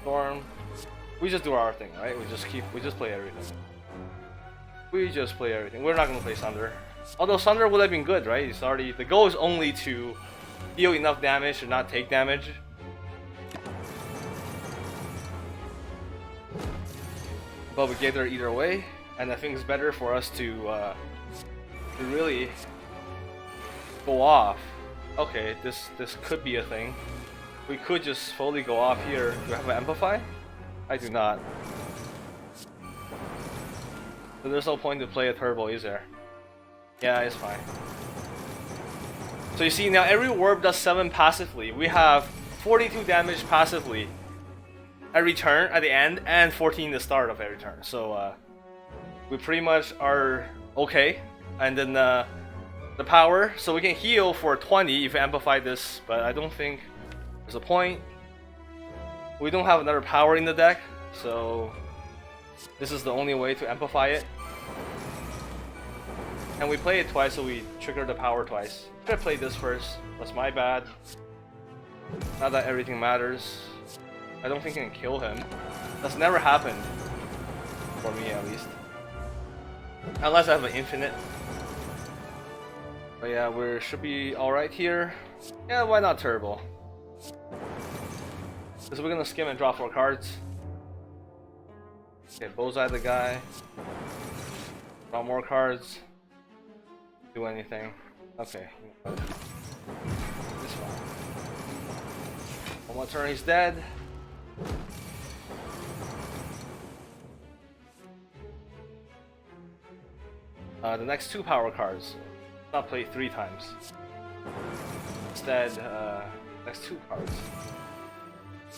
Storm. We just do our thing, right? We just play everything. We just play everything. We're not gonna play Sunder. Although Sunder would have been good, right? It's already, the goal is only to deal enough damage to not take damage. But we get there either way, and I think it's better for us to really go off. Okay, this could be a thing. We could just fully go off here. Do I have an Amplify? I do not. So there's no point to play a turbo, is there? Yeah, it's fine. So you see now every warp does 7 passively. We have 42 damage passively every turn at the end, and 14 the start of every turn. So we pretty much are okay. And then the power, so we can heal for 20 if we amplify this, but I don't think there's a point. We don't have another power in the deck, so this is the only way to amplify it. And we play it twice, so we trigger the power twice. Should have played this first. That's my bad. Not that everything matters. I don't think I can kill him. That's never happened. For me, at least. Unless I have an infinite. But yeah, we should be alright here. Yeah, why not turbo? Because we're gonna skim and draw 4 cards. Okay, bullseye the guy. Draw more cards. Do anything. Okay. This one. One more turn, he's dead. The next 2 power cards. Not play 3 times. Instead, next 2 cards.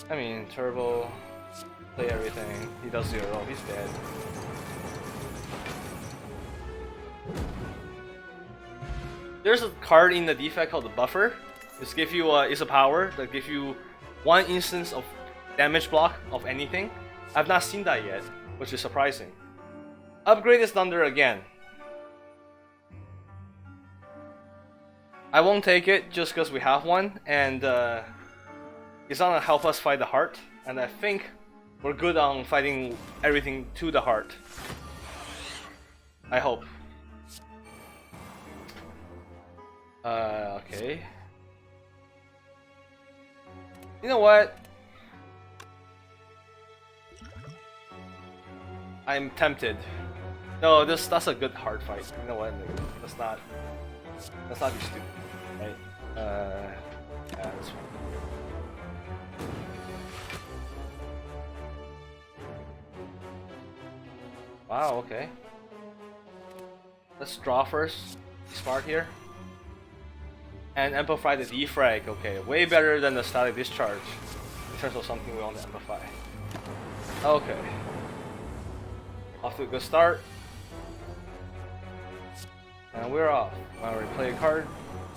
I mean, turbo. Play everything. He does 0. He's dead. There's a card in the defect called the Buffer. It's give you it's a power that gives you 1 instance of damage block of anything. I've not seen that yet, which is surprising. Upgrade is Thunder again. I won't take it just because we have one, and it's gonna help us fight the heart. And I think we're good on fighting everything to the heart. I hope. Okay. You know what? I'm tempted. No, that's a good hard fight. You know what? Let's not be stupid, right? Yeah, that's fine. Wow. Okay. Let's draw first. Smart here. And amplify the defrag. Okay, way better than the static discharge in terms of something we want to amplify. Okay. Off to a good start. And we're off. I already play a card.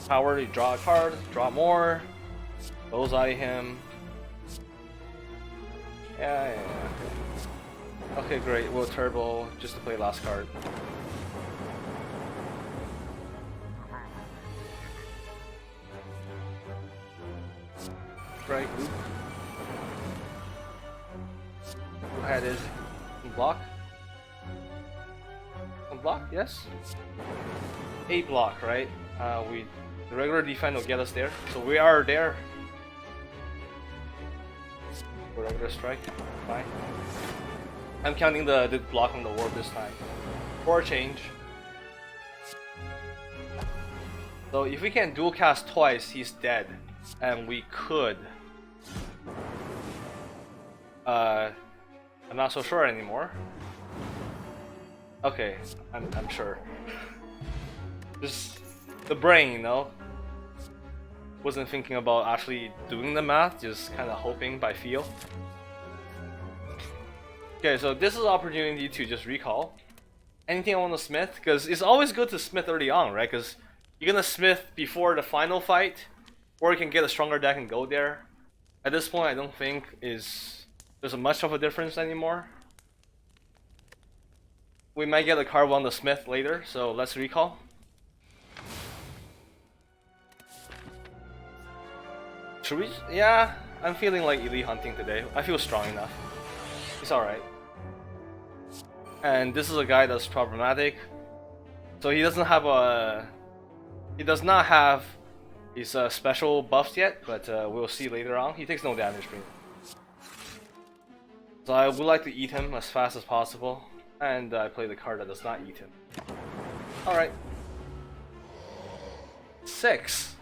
Power to draw a card, draw more. Bullseye him. Yeah. Okay, great. We'll turbo just to play last card. Right. Go ahead, is block. Block, yes. 8 block, right? The regular defense will get us there, so we are there. Regular strike, fine. I'm counting the block on the warp this time. For a change. So if we can dual cast twice, he's dead, and we could. I'm not so sure anymore. Okay, I'm sure. Just the brain, you know, wasn't thinking about actually doing the math, just kind of hoping by feel. Okay, so this is an opportunity to just recall anything I want to smith, because it's always good to smith early on, right? Because you're gonna smith before the final fight, or you can get a stronger deck and go there. At this point, I don't think there's much of a difference anymore. We might get a card on the Smith later, so let's recall. Should we? Yeah, I'm feeling like elite hunting today. I feel strong enough. It's alright. And this is a guy that's problematic. So he doesn't have a... He does not have his special buffs yet, but we'll see later on. He takes no damage from me. So I would like to eat him as fast as possible. And I play the card that does not eat him. Alright. 6.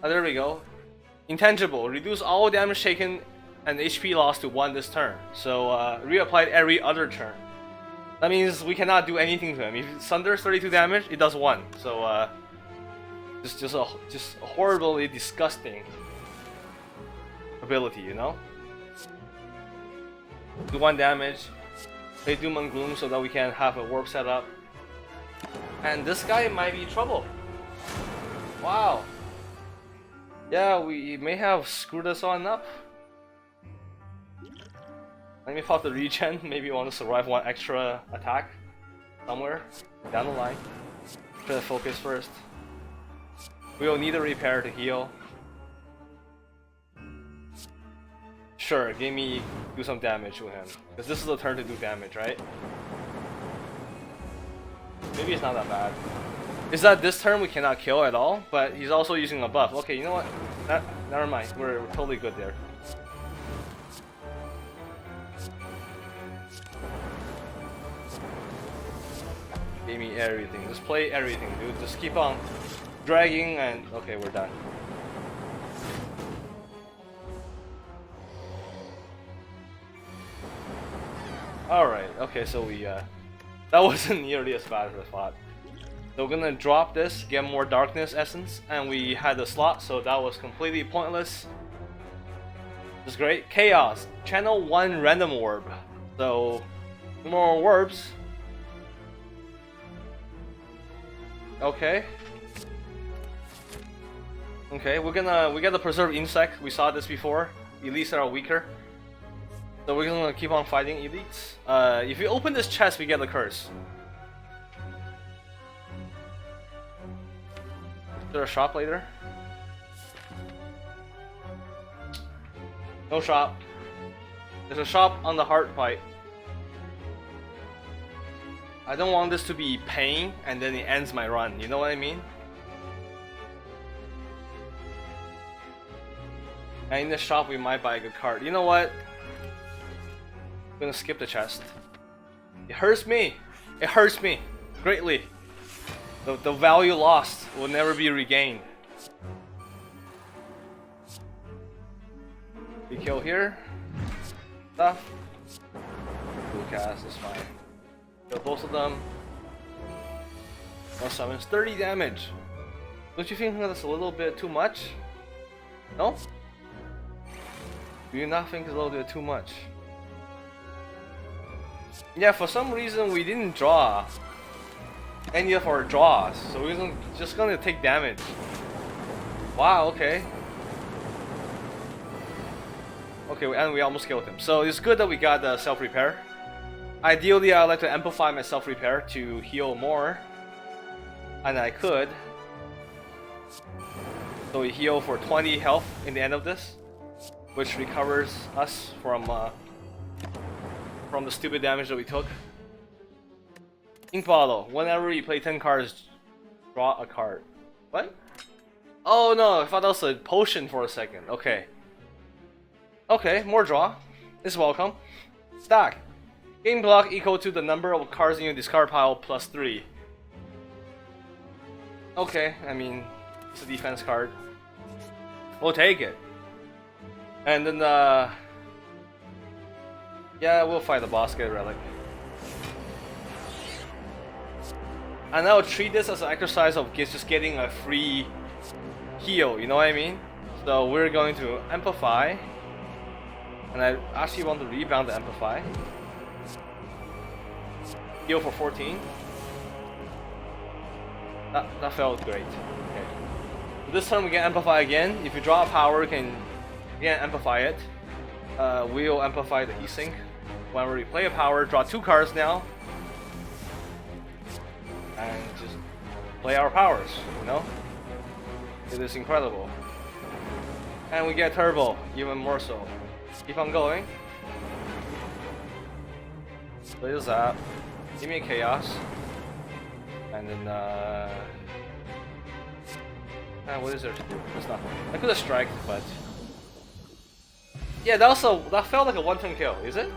There we go. Intangible. Reduce all damage taken and HP loss to 1 this turn. So reapplied every other turn. That means we cannot do anything to him. If it sunders 32 damage, it does 1. So just a horribly disgusting ability, you know? Do 1 damage. Play Doom and Gloom so that we can have a warp set up. And this guy might be trouble. Wow. Yeah, we may have screwed us on up. Let me pop the regen. Maybe we want to survive 1 extra attack somewhere down the line. Try to focus first. We will need a repair to heal. Sure, give me do some damage with him. Because this is the turn to do damage, right? Maybe it's not that bad. Is that this turn we cannot kill at all? But he's also using a buff. Okay, you know what? Never mind. We're totally good there. Give me everything. Just play everything, dude. Just keep on dragging and... Okay, we're done. Alright, okay, so we... that wasn't nearly as bad as I thought. So we're gonna drop this, get more darkness essence, and we had the slot, so that was completely pointless. It's great. Chaos. Channel 1 random orb. So, more orbs. Okay. Okay, we gotta preserve insect. We saw this before. Elites are weaker. So we're gonna keep on fighting elites. If you open this chest, we get the curse. Is there a shop later? No shop. There's a shop on the heart fight. I don't want this to be pain and then it ends my run. You know what I mean? And in the shop we might buy a good card. You know what? I'm gonna skip the chest. It hurts me. It hurts me greatly. The value lost will never be regained. We kill here. Stuff. Blue cast is fine. Kill both of them. One summons 30 damage. Don't you think that's a little bit too much? No? Do you not think it's a little bit too much? Yeah, for some reason we didn't draw any of our draws, so we're just gonna take damage. Wow, okay. Okay, and we almost killed him. So it's good that we got the self-repair. Ideally, I'd like to amplify my self-repair to heal more. And I could. So we heal for 20 health in the end of this, which recovers us from the stupid damage that we took. Ink bottle. Whenever you play 10 cards, draw a card. What? Oh no, I thought that was a potion for a second. Okay. Okay, more draw. It's welcome. Stack. Game block equal to the number of cards in your discard pile plus 3. Okay, I mean, it's a defense card. We'll take it. And then, yeah, we'll fight the boss, get a relic. And I'll treat this as an exercise of just getting a free heal, you know what I mean? So we're going to amplify. And I actually want to rebound the amplify. Heal for 14. That felt great. Okay. So this time we can amplify again. If you draw a power, you can again amplify it. We'll amplify the heat sink. Whenever we play a power, draw 2 cards now. play our powers, you know? It is incredible. And we get turbo, even more so. Keep on going. Play the zap. Give me a chaos. And then, what is there to do? There's nothing. I could have striked, but... Yeah, that felt like a one-turn kill, is it?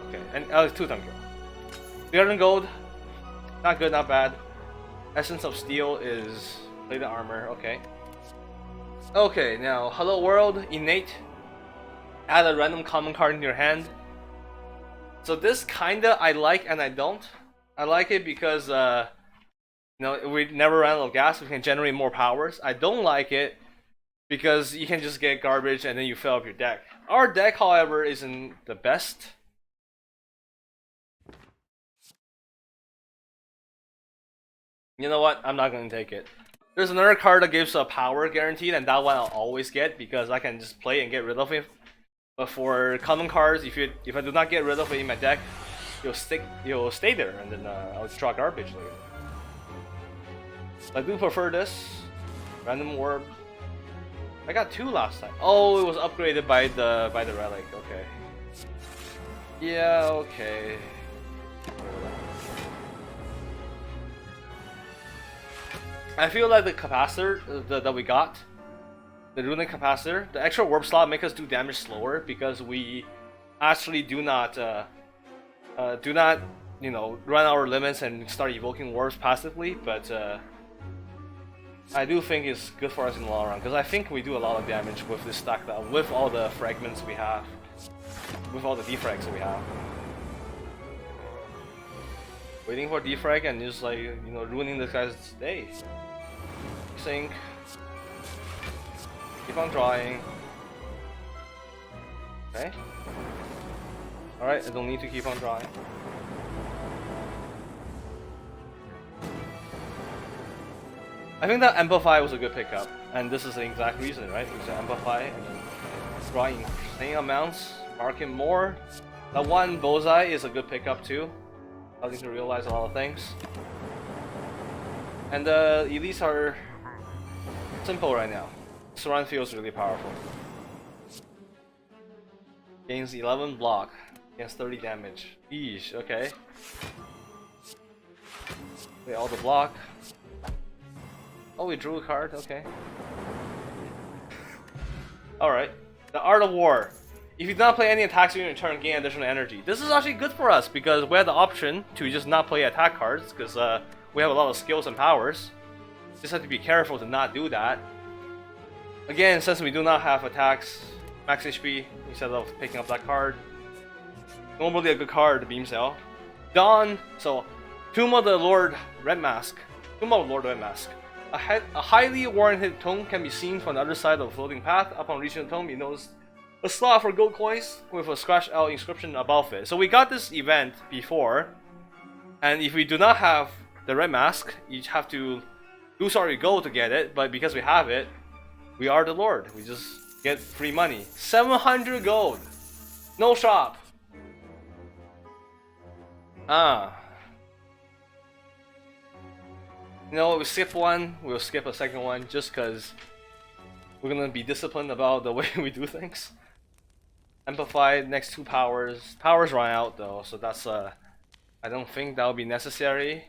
Okay, and it's two-turn kill. 300 gold. Not good, not bad. Essence of Steel is... Play the armor, okay. Okay, now, Hello World, Innate. Add a random common card in your hand. So this kinda I like and I don't. I like it because you know, we never run out of gas, we can generate more powers. I don't like it because you can just get garbage and then you fill up your deck. Our deck, however, isn't the best. You know what? I'm not gonna take it. There's another card that gives a power guaranteed, and that one I'll always get because I can just play and get rid of it. But for common cards, if I do not get rid of it in my deck, you'll stay there, and then I'll draw garbage later. I do prefer this random orb. I got 2 last time. Oh, it was upgraded by the relic. Okay. Yeah. Okay. I feel like the capacitor that we got, the runic capacitor, the extra warp slot make us do damage slower because we actually do not you know, run our limits and start evoking warps passively. But I do think it's good for us in the long run because I think we do a lot of damage with this stack with all the fragments we have, with all the defrags that we have. Waiting for defrag and just like, you know, ruining this guy's day. Sink. Keep on drawing. Okay. Alright, I don't need to keep on drawing. I think that Amplify was a good pickup, and this is the exact reason, right? It's Amplify and then drawing insane amounts, marking more. That one Bullseye is a good pickup too. Starting to realize a lot of things. And the elites are simple right now. Surround feels really powerful. Gains 11 block against 30 damage. Eesh, okay. Play all the block. Oh, we drew a card, okay. Alright. The Art of War. If you do not play any attacks during your turn, gain additional energy. This is actually good for us because we have the option to just not play attack cards because we have a lot of skills and powers. Just have to be careful to not do that. Again, since we do not have attacks, max HP, instead of picking up that card. Normally a good card, Beam Cell. Dawn, so Tomb of the Lord Red Mask. Tomb of the Lord Red Mask. A highly warranted tome can be seen from the other side of the floating path. Upon reaching the tome, you notice a slot for gold coins with a scratched out inscription above it. So we got this event before, and if we do not have the Red Mask, you have to lose our gold to get it, but because we have it, we are the Lord. We just get free money. 700 gold! No shop! You know, we skip one, we'll skip a second one just because we're gonna be disciplined about the way we do things. Amplify next 2 powers. Powers run out though, so that's I don't think that'll be necessary.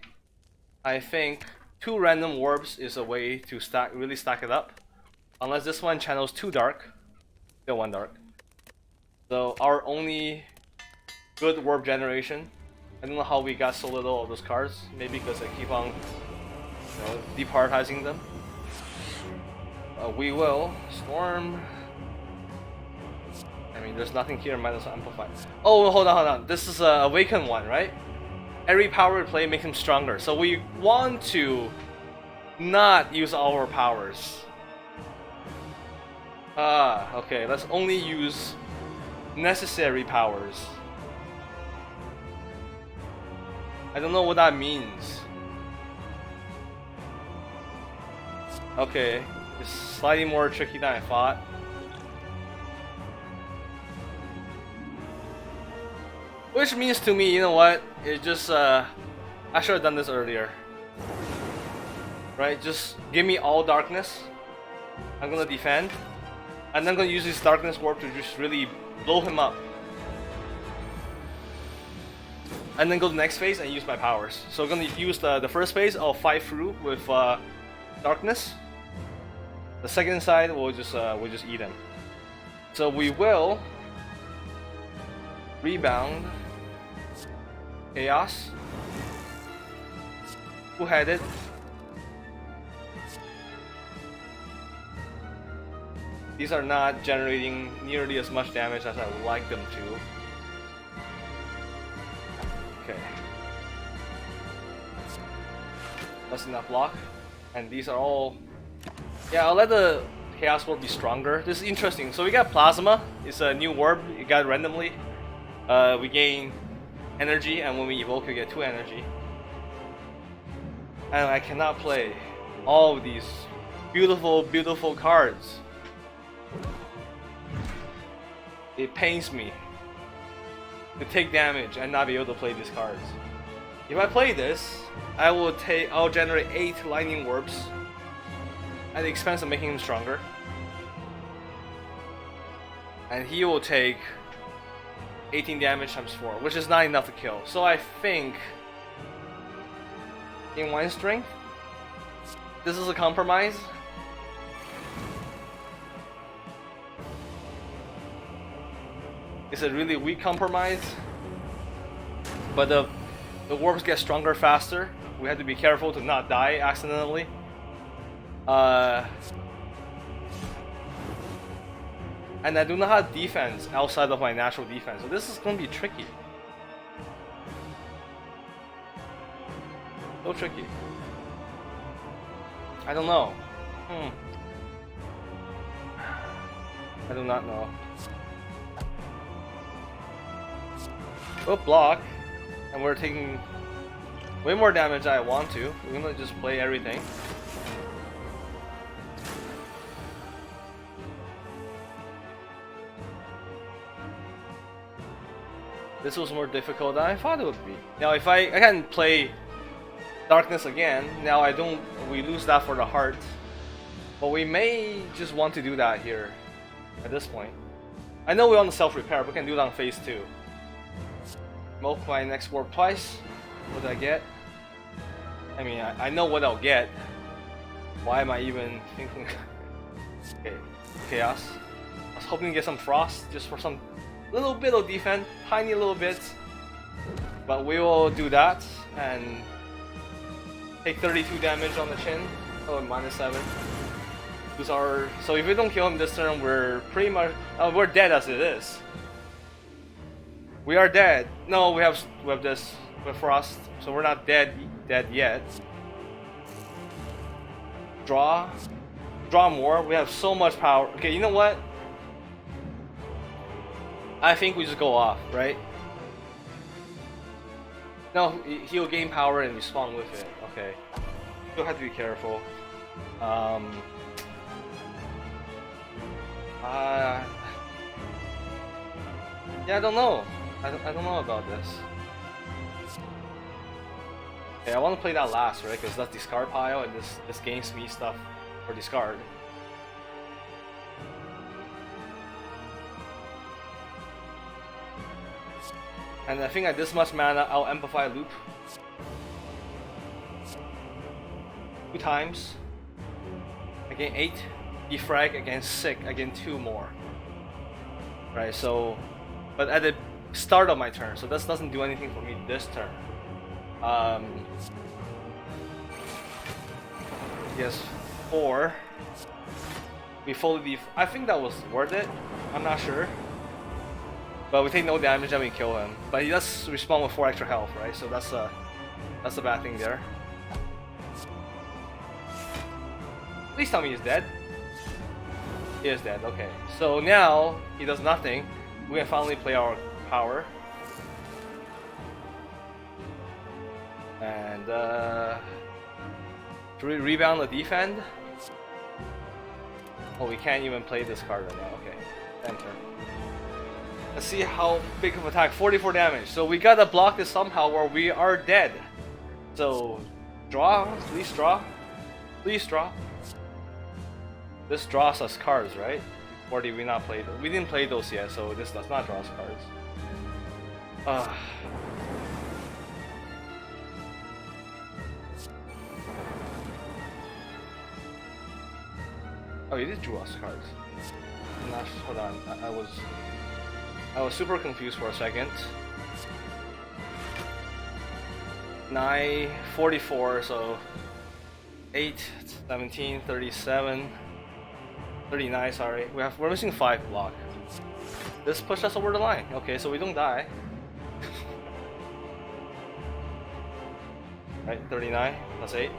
I think 2 random orbs is a way to really stack it up. Unless this one channels 2 dark. Still 1 dark. So our only good warp generation. I don't know how we got so little of those cards. Maybe because I keep on, you know, deprioritizing them. We will. Storm. I mean, there's nothing here minus Amplify. Oh, hold on. This is a Awaken one, right? Every power we play makes him stronger. So we want to not use all our powers. Okay. Let's only use necessary powers. I don't know what that means. Okay, it's slightly more tricky than I thought. Which means to me, you know what? It just I should have done this earlier. right? Just give me all darkness. I'm gonna defend, and I'm gonna use this darkness warp to just really blow him up. And then go to the next phase and use my powers. So I'm gonna use the first phase, I'll fight through with darkness. The second side, we'll just eat him. So we will rebound chaos. Who had it? These are not generating nearly as much damage as I would like them to. Okay. That's enough block. And these are all... Yeah, I'll let the Chaos Orb be stronger. This is interesting. So we got Plasma. It's a new orb. You got it randomly. We gain energy, and when we evoke, we get 2 energy. And I cannot play all of these beautiful, beautiful cards. It pains me to take damage and not be able to play these cards. If I play this, I'll generate 8 lightning orbs at the expense of making him stronger. And he will take 18 damage times 4, which is not enough to kill. So I think in 1 strength, this is a compromise. It's a really weak compromise, but the orbs get stronger faster. We have to be careful to not die accidentally. And I do not have defense outside of my natural defense, so this is going to be tricky. So tricky. I don't know. I do not know. We'll block, and we're taking way more damage than I want to. We're gonna just play everything. This was more difficult than I thought it would be. Now if I can play darkness again, now we lose that for the heart. But we may just want to do that here at this point. I know we want to self-repair, but we can do that on phase 2. Milk my next warp twice. What did I get? I mean, I know what I'll get. Why am I even thinking? Okay, chaos. I was hoping to get some frost just for some little bit of defense, tiny little bits. But we will do that and take 32 damage on the chin. Oh, -7. So if we don't kill him this turn, we're pretty much we're dead as it is. We are dead. No, we have this with frost, so we're not dead yet. Draw more. We have so much power. Okay, you know what? I think we just go off, right? No, he'll gain power and respawn with it. Okay, you'll have to be careful. Yeah, I don't know. I don't know about this. Okay, I want to play that last, right? Because that's discard pile, and this gains me stuff for discard. And I think at this much mana, I'll amplify loop 2 times. I gain 8. Defrag again 6. I gain 2 more. Right. So, but at the start of my turn, so this doesn't do anything for me this turn. Yes, 4. We fully I think that was worth it. I'm not sure. But we take no damage and we kill him. But he does respawn with 4 extra health, right? So that's a bad thing there. Please tell me he's dead. He is dead, okay. So now he does nothing. We can finally play our power. And should we rebound the defend? Oh, we can't even play this card right now. Okay, enter. Let's see how big of attack. 44 damage. So we gotta block this somehow, or we are dead. So draw, please draw. Please draw. This draws us cards, right? Or did we not play those? We didn't play those yet, so this does not draw us cards. Oh, you did draw us cards. Hold on. I was super confused for a second. 944, so 8, 17, 37, 39. Sorry, we're missing 5 block. This pushed us over the line. Okay, so we don't die. Right, 39 plus 8.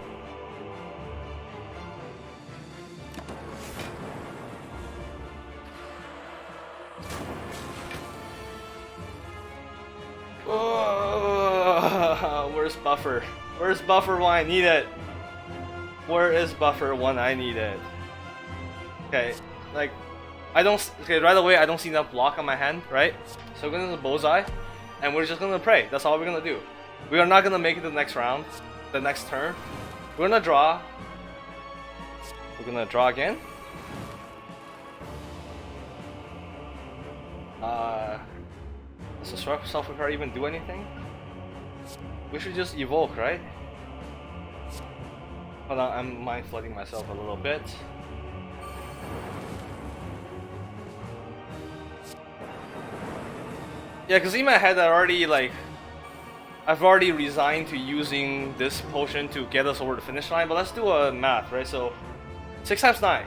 Where's buffer? Where's buffer when I need it? Where is buffer when I need it? Okay, like right away I don't see enough block on my hand, right? So we're gonna bullseye, and we're just gonna pray. That's all we're gonna do. We are not gonna make it the next round, the next turn. We're gonna draw. We're gonna draw again. Does the self-repair even do anything? We should just evoke, right? Hold on, I'm mind flooding myself a little bit. Yeah, because in my head I've already resigned to using this potion to get us over the finish line, but let's do a math, right? So 6 times 9.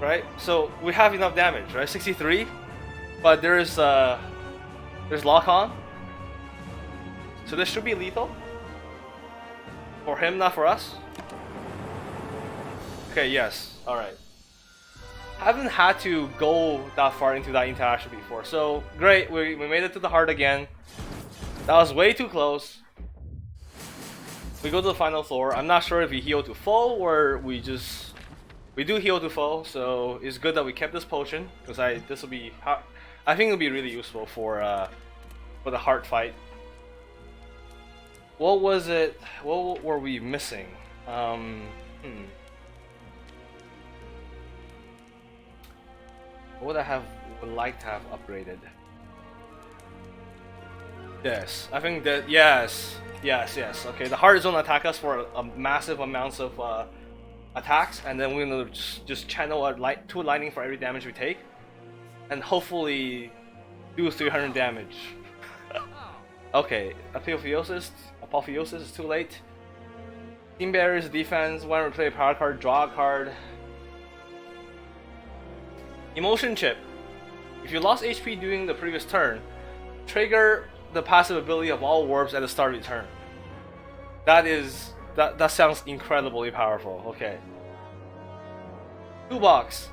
Right? So we have enough damage, right? 63. But there's lock on. So this should be lethal. For him, not for us. Okay, yes. Alright. Haven't had to go that far into that interaction before. So great, we made it to the heart again. That was way too close. We go to the final floor. I'm not sure if we heal to full or we do heal to full, so it's good that we kept this potion because I think it'll be really useful for the heart fight. What was it? What were we missing? What would I would like to have upgraded? Yes, I think that yes. Okay, the heart is gonna attack us for a massive amounts of attacks, and then we're gonna just channel 2 lightning for every damage we take, and hopefully do 300 damage. Okay, Apotheosis is too late. Team Barriers defense, when we play a power card, draw a card. Emotion Chip. If you lost HP during the previous turn, trigger the passive ability of all orbs at the start of the turn. That sounds incredibly powerful. Okay. Toolbox.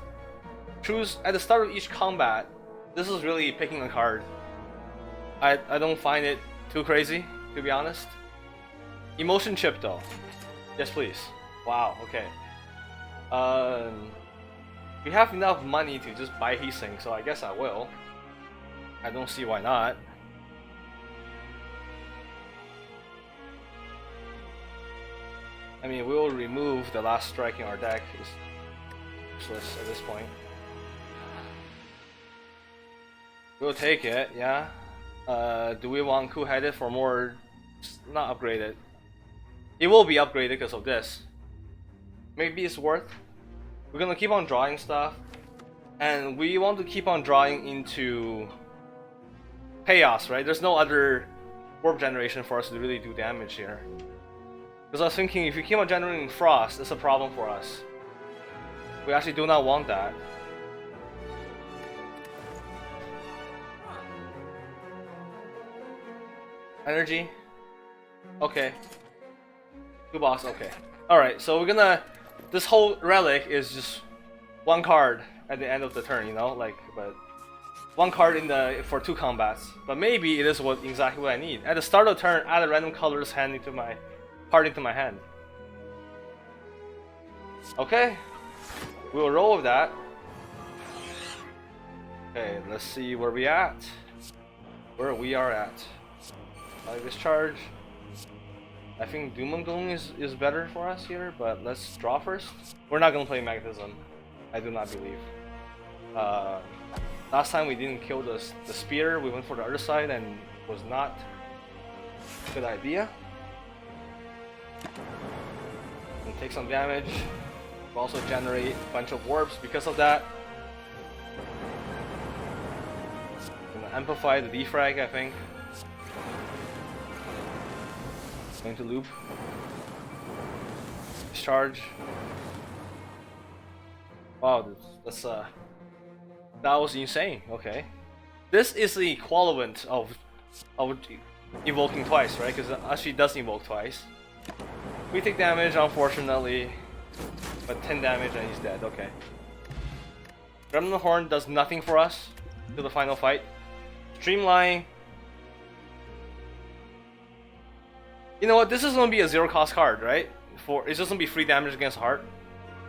Choose at the start of each combat. This is really picking a card. I don't find it too crazy, to be honest. Emotion Chip though. Yes, please. Wow. Okay. We have enough money to just buy Heatsink, so I guess I will. I don't see why not. I mean, we will remove the last strike in our deck. It's useless at this point. We'll take it, yeah. Do we want Cool-Headed for more? Not upgraded. It will be upgraded because of this. Maybe it's worth. We're gonna keep on drawing stuff, and we want to keep on drawing into chaos, right? There's no other warp generation for us to really do damage here. Because I was thinking, if we keep on generating frost, it's a problem for us. We actually do not want that. Energy. Okay. 2 boss. Okay. All right. So we're gonna. This whole relic is just 1 card at the end of the turn, you know, but 1 card for 2 combats. But maybe it is exactly what I need. At the start of the turn, add a random colorless hand into my card into my hand. Okay. We'll roll with that. Okay. Let's see where we are at. Discharge. I think Doom and Gloom is better for us here, but let's draw first. We're not gonna play Magnetism. I do not believe. Last time we didn't kill the spear, we went for the other side and it was not a good idea. And take some damage. We'll also generate a bunch of warps because of that. Gonna amplify the defrag, I think. Going to loop. Discharge. Wow, that's that was insane. Okay, this is the equivalent of evoking twice, right? Because it actually does evoke twice. We take damage, unfortunately, but 10 damage and he's dead. Okay. Remnant Horn does nothing for us till the final fight. Streamline. You know what? This is gonna be a zero cost card, right? It's just gonna be free damage against heart.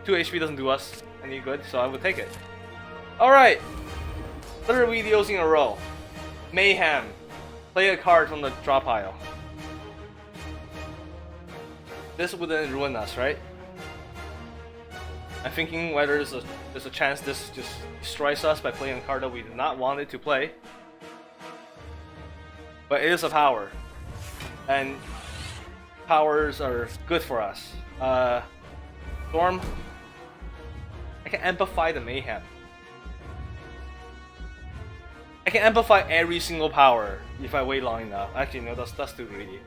2 HP doesn't do us any good, so I would take it. Alright! 3 videos in a row. Mayhem. Play a card from the draw pile. This wouldn't ruin us, right? I'm thinking whether there's a chance this just destroys us by playing a card that we did not want it to play. But it is a power. And powers are good for us. Storm. I can amplify the Mayhem. I can amplify every single power if I wait long enough. Actually, no, that's too greedy.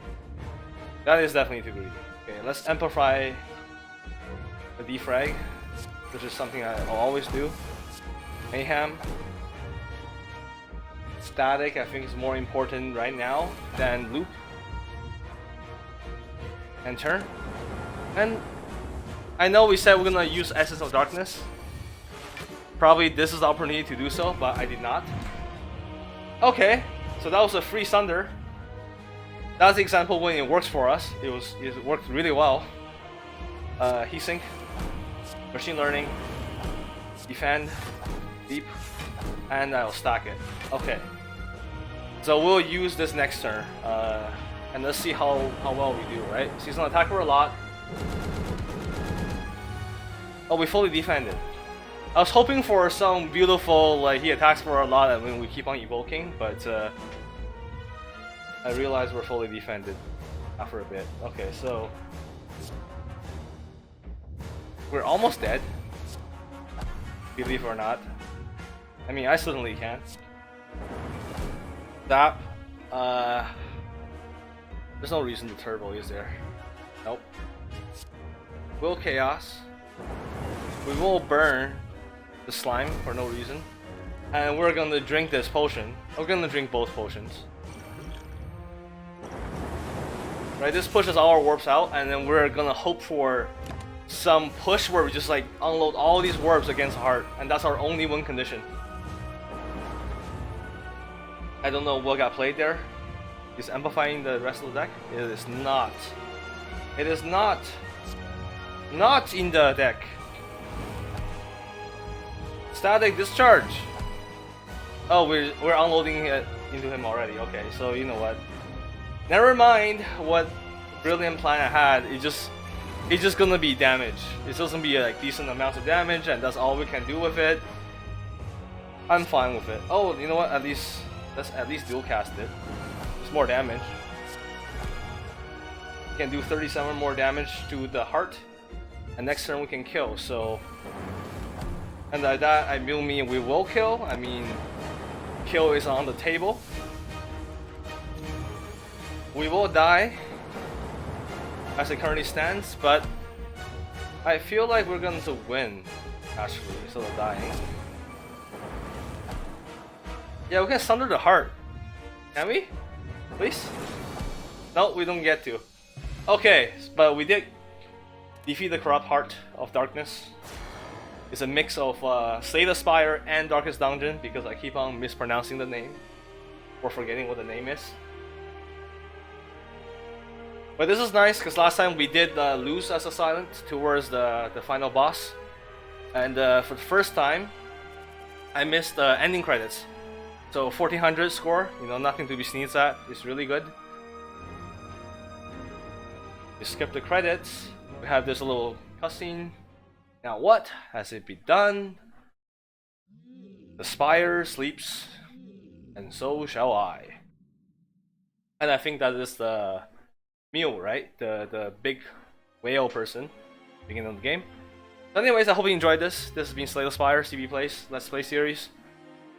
That is definitely too greedy. Okay, let's amplify the defrag, which is something I'll always do. Mayhem. Static, I think, is more important right now than loop. And turn. And I know we said we're gonna use Essence of Darkness. Probably this is the opportunity to do so, but I did not. Okay, so that was a free Sunder. That's the example when it works for us. It worked really well. Heatsink, Machine Learning, Defend, Deep, and I'll stack it. Okay. So we'll use this next turn. And let's see how well we do, right? Seasonal Attacker a lot. Oh, we fully defended. I was hoping for some beautiful, like, he attacks for a lot and when we keep on evoking, but I realized we're fully defended after a bit. Okay, so we're almost dead, believe it or not. I mean, I certainly can. Zap. There's no reason to turbo, is there? Nope. Will Chaos. We will burn the slime for no reason. And we're gonna drink this potion. We're gonna drink both potions. Right, this pushes our warps out, and then we're gonna hope for some push where we just like unload all these warps against heart, and that's our only win condition. I don't know what got played there. Is amplifying the rest of the deck? It is not. It is not. Not in the deck. Static Discharge. Oh, we're unloading it into him already. Okay, so you know what? Never mind what brilliant plan I had. It's just gonna be damage. It's just gonna be like decent amounts of damage, and that's all we can do with it. I'm fine with it. Oh, you know what? Let's at least dual cast it. It's more damage. We can do 37 more damage to the heart, and next turn we can kill. So, and by that I mean we will kill. I mean, kill is on the table. We will die as it currently stands, but I feel like we're going to win actually instead of dying. Yeah, we can sunder the heart. Can we? Please? No, we don't get to. Okay, but we did defeat the corrupt heart of darkness. It's a mix of Slay the Spire and Darkest Dungeon because I keep on mispronouncing the name or forgetting what the name is. But this is nice because last time we did lose as a silent towards the final boss, and for the first time I missed the ending credits. So 1400 score, you know, nothing to be sneezed at. It's really good. You skip the credits. We have this little cutscene. Now what has it been done? The spire sleeps, and so shall I. And I think that is the mule, right? The big whale person, beginning of the game. So anyways, I hope you enjoyed this. This has been Slay the Spire, CB Plays, Let's Play series.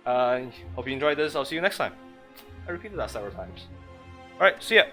Hope you enjoyed this. I'll see you next time. I repeated that several times. Alright, see ya!